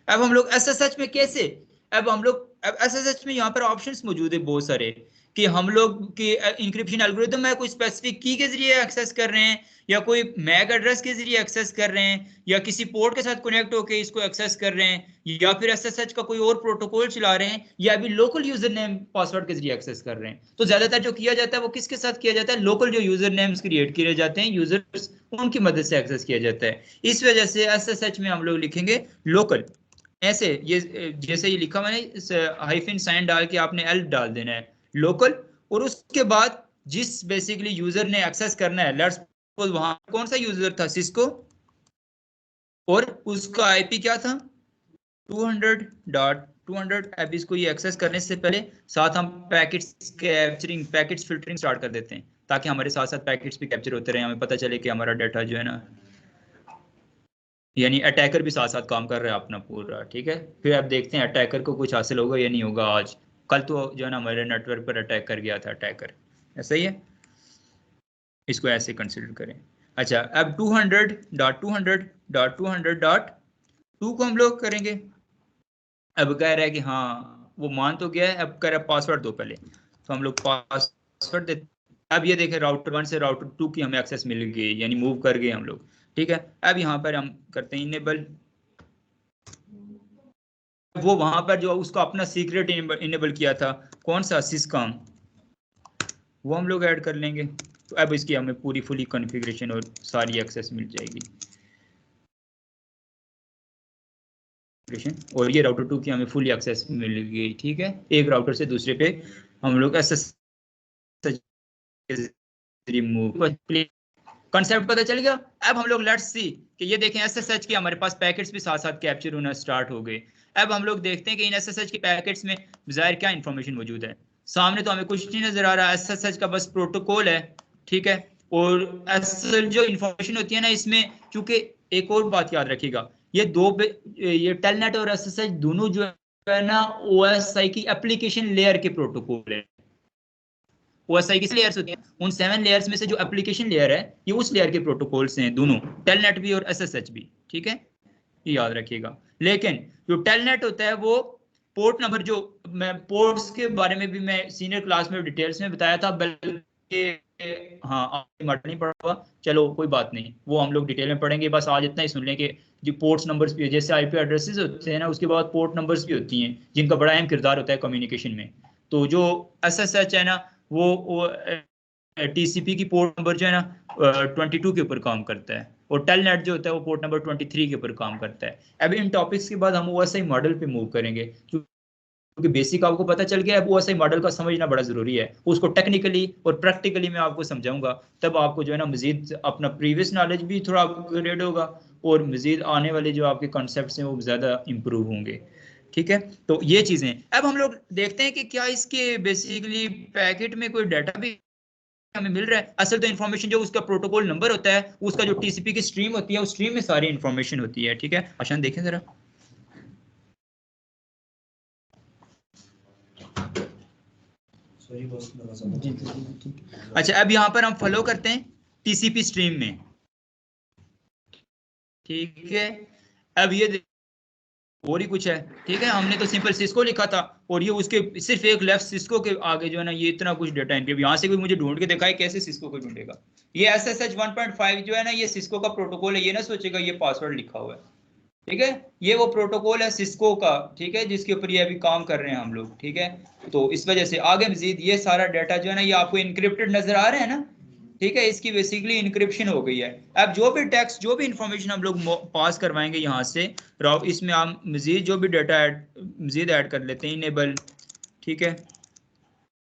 अब हम लोग SSH में कैसे, अब हम लोग अब SSH में यहाँ पर ऑप्शंस मौजूद है बहुत सारे, कि हम लोग की इंक्रिप्शन एल्गोरिथम है, कोई स्पेसिफिक की के जरिए एक्सेस कर रहे हैं, या कोई मैक एड्रेस के जरिए एक्सेस कर रहे हैं, या किसी पोर्ट के साथ कनेक्ट होकर इसको एक्सेस कर रहे हैं, या फिर SSH का कोई और प्रोटोकॉल चला रहे हैं, या अभी लोकल यूजर नेम पासवर्ड के जरिए एक्सेस कर रहे हैं। तो ज्यादातर जो किया जाता है वो किसके साथ किया जाता है, लोकल जो यूजर नेम्स क्रिएट किए जाते हैं यूजर्स, उनकी मदद से एक्सेस किया जाता है। इस वजह से SSH में हम लोग लिखेंगे लोकल, ऐसे, ये जैसे ये लिखा मैंने हाइफन साइन डाल के आपने एल डाल देना है, लोकल। और उसके बाद जिस बेसिकली यूजर ने एक्सेस करना है, लेट्स सपोज वहां कौन सा यूजर था, सिस्को, और उसका आईपी क्या था, 200.200। अब इसको ये एक्सेस करने से पहले साथ हम packets capturing, packets filtering start कर देते हैं, ताकि हमारे साथ साथ पैकेट्स भी कैप्चर होते रहे, हमें पता चले कि हमारा डाटा जो है ना, यानी अटैकर भी साथ साथ काम कर रहा है अपना पूरा, ठीक है। फिर अब देखते हैं अटैकर को कुछ हासिल होगा या नहीं होगा आज। कल तो जो है ना हमारे नेटवर्क पर अटैक कर गया था अटैकर, ऐसा ही है, इसको ऐसे कंसिडर करें। अच्छा, अब 200.200.200.2 को हम लोग करेंगे। अब कह रहा है कि हाँ वो मान तो गया है, अब कह रहा है पासवर्ड दो पहले, तो हम लोग पासवर्ड देते। अब ये देखें राउटर 1 से राउटर 2 की हमें एक्सेस मिल गई, यानी मूव कर गए हम लोग, ठीक है। अब यहाँ पर हम करते हैं इनेबल, वो वहां पर जो उसका अपना सीक्रेट इनेबल किया था, कौन सा, सिस्कॉम, वो हम लोग ऐड कर लेंगे। तो अब इसकी हमें पूरी फुली कॉन्फ़िगरेशन और सारी एक्सेस मिल जाएगी। और ये राउटर 2 की हमें फुली एक्सेस मिल गई, ठीक है। एक राउटर से दूसरे पे हम लोग कंसेप्ट पता चल गया। अब हम लोग लेट्स सी कि ये देखें SSH के हमारे पास पैकेट्स भी साथ साथ कैप्चर होना स्टार्ट हो गए। अब हम लोग देखते हैं कि इन SSH के पैकेट्स में ज़ाहिर क्या इंफॉर्मेशन मौजूद है। सामने तो हमें कुछ नहीं नजर आ रहा, SSH का बस प्रोटोकॉल है, ठीक है। और असल जो इंफॉर्मेशन होती है ना इसमें, क्योंकि एक और बात याद रखिएगा, ये ये टेलनेट और SSH दोनों जो है ना OSI की एप्लीकेशन लेयर के प्रोटोकॉल है। OSI किस लेयर्स होती हैं, उन 7 लेयर्स में से जो एप्लीकेशन लेयर है ये उस लेयर के प्रोटोकॉल्स हैं दोनों, टेलनेट भी और SSH भी, ठीक है, ये याद रखिएगा। लेकिन जो टेलनेट होता है वो पोर्ट नंबर, जो मैं पोर्ट्स के बारे में भी मैं सीनियर क्लास में डिटेल्स में बताया था, बल्कि हाँ नहीं पढ़ा हुआ, चलो कोई बात नहीं, वो हम लोग डिटेल में पढ़ेंगे। बस आज इतना ही सुन लें कि जो पोर्ट्स नंबर्स भी है, जैसे IP एड्रेसेस होते हैं ना, उसके बाद पोर्ट नंबर्स भी होती हैं जिनका बड़ा अहम किरदार होता है कम्युनिकेशन में। तो जो SSH है ना वो TCP की पोर्ट नंबर जो है ना 22 के ऊपर काम करता है, और टेलनेट जो होता है वो पोर्ट नंबर 23 के ऊपर काम करता है। अब इन टॉपिक्स के बाद हम OSI मॉडल पे मूव करेंगे, क्योंकि बेसिक आपको पता चल गया है। अब OSI मॉडल का समझना बड़ा जरूरी है, उसको टेक्निकली और प्रैक्टिकली मैं आपको समझाऊंगा, तब आपको जो है ना मजीद अपना प्रीवियस नॉलेज भी थोड़ा अपग्रेड होगा, और मजीद आने वाले जो आपके कॉन्सेप्ट्स हैं वो ज़्यादा इंप्रूव होंगे, ठीक है। तो ये चीज़ें अब हम लोग देखते हैं कि क्या इसके बेसिकली पैकेट में कोई डाटा भी हमें मिल रहा है। असल तो इन्फॉर्मेशन जो उसका प्रोटोकॉल नंबर होता है, उसका जो TCP की स्ट्रीम होती है, उस स्ट्रीम में सारी इन्फॉर्मेशन होती है, ठीक है। आसान देखें जरा, अच्छा, अब यहाँ पर हम फॉलो करते हैं टीसीपी स्ट्रीम में, ठीक है। अब ये और ही कुछ है, ठीक है। हमने तो सिंपल सिस्को लिखा था और ये उसके सिर्फ एक लेफ्ट सिस्को के आगे जो है ना ये इतना कुछ डेटा एंट्री, यहाँ से भी मुझे ढूंढ के दिखाए कैसे सिस्को को ढूंढेगा। ये SSH 1.5 जो है ना ये सिस्को का प्रोटोकॉल है, ये ना सोचेगा ये पासवर्ड लिखा हुआ है, ठीक है। ये वो प्रोटोकॉल है सिस्को का, ठीक है, जिसके ऊपर ये अभी काम कर रहे हैं हम लोग, ठीक है। तो इस वजह से आगे मजीद ये सारा डाटा जो है ना ये आपको इनक्रिप्टेड नजर आ रहे हैं ना, ठीक है। इसकी बेसिकली इनक्रिप्शन हो गई है। अब जो भी टेक्स्ट जो भी इंफॉर्मेशन हम लोग पास करवाएंगे यहाँ से इसमें हम मजीद जो भी डाटा मजीद ऐड कर लेते हैं इनेबल, ठीक है।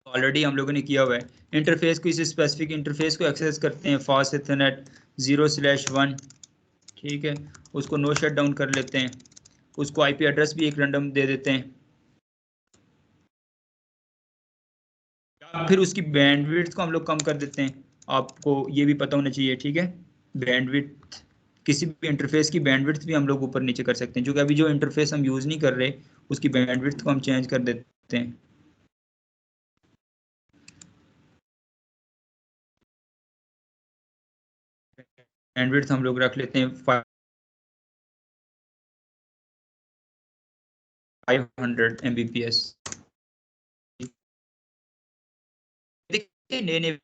ऑलरेडी हम लोगों ने किया हुआ है। इंटरफेस को, इस स्पेसिफिक इंटरफेस को एक्सेस करते हैं फास्ट इथरनेट 0/1, ठीक है। उसको नो शट डाउन कर लेते हैं, उसको IP एड्रेस भी एक रैंडम दे देते हैं, फिर उसकी बैंडविड्थ को हम लोग कम कर देते हैं। आपको ये भी पता होना चाहिए, ठीक है। बैंडविड्थ, किसी भी इंटरफेस की बैंडविड्थ भी हम लोग ऊपर नीचे कर सकते हैं, क्योंकि अभी जो इंटरफेस हम यूज नहीं कर रहे उसकी बैंडविड्थ को हम चेंज कर देते हैं। बैंडविड्थ हम लोग रख लेते हैं 500 Mbps। देखिए नए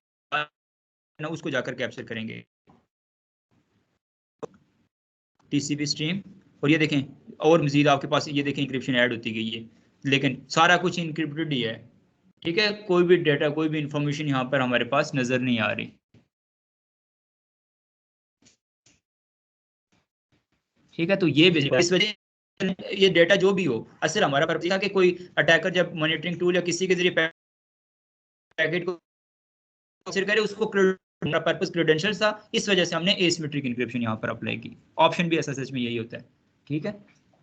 ना उसको जाकर कैप्चर करेंगे TCP स्ट्रीम, और ये देखें और मजीद आपके पास ये देखें इंक्रिप्शन ऐड होती गई है, लेकिन सारा कुछ इनक्रिप्टेड ही है, ठीक है। कोई भी डाटा कोई भी इंफॉर्मेशन यहाँ पर हमारे पास नजर नहीं आ रही, ठीक है। तो ये इस वजह ये डाटा जो भी हो असल हमारा पर्पस था कि कोई अटैकर जब मॉनिटरिंग टूल या किसी के जरिए पैकेट को करे उसको पर्पस क्रेडेंशियल्स था, इस वजह से हमने एसिमेट्रिक इंक्रिप्शन यहाँ पर अप्लाई की। ऑप्शन भी SSH में यही होता है, ठीक है।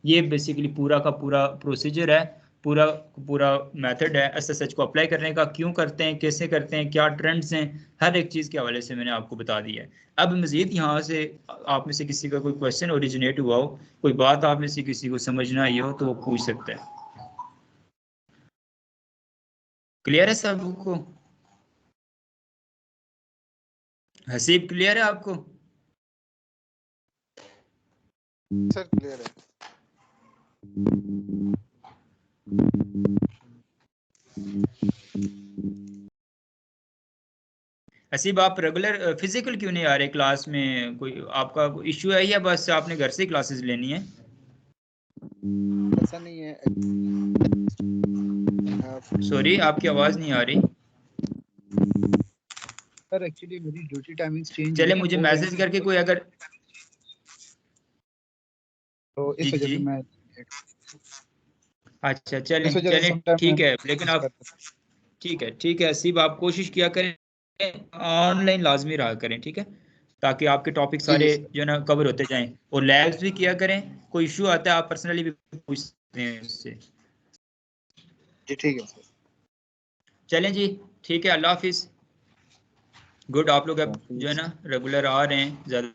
ये बेसिकली पूरा का पूरा प्रोसीजर है, पूरा पूरा मेथड है SSH को अप्लाई करने का। क्यों करते हैं, कैसे करते हैं, क्या ट्रेंड्स हैं, हर एक चीज़ के हवाले से मैंने आपको बता दिया है। अब मजीद यहाँ से आप में से किसी का कोई क्वेश्चन ओरिजिनेट हुआ हो, कोई बात आप में से किसी को समझना आई हो तो वो पूछ सकता है। क्लियर है सबको? हसीब क्लियर है आपको? सर क्लियर है। हसीब आप रेगुलर फिजिकल क्यों नहीं आ रहे क्लास में? कोई आपका इश्यू है या बस आपने घर से क्लासेस लेनी है? ऐसा नहीं है। सॉरी आपकी आवाज नहीं आ रही सर एक्चुअली मेरी ड्यूटी टाइमिंग्स चेंज चले हुई है, मुझे वो मैसेज करके कोई अगर तो इस जी वजह जी से मैं अच्छा चलें इस वजह से चलें समटाइम ठीक मैं है, लेकिन आप ठीक है हसीब आप कोशिश किया करें ऑनलाइन लाजमी रहा करें, ठीक है, ताकि आपके टॉपिक जी जी सारे सर जो है ना कवर होते जाएं। और लैब्स भी किया करें, कोई इशू आता है आप पर्सनली भी पूछ सकते हैं उससे। जी ठीक है सर। चलें जी, ठीक है, अल्लाह हाफिज़। गुड, आप लोग अब जो है हाफिज़। ना रेगुलर आ रहे हैं ज़्यादा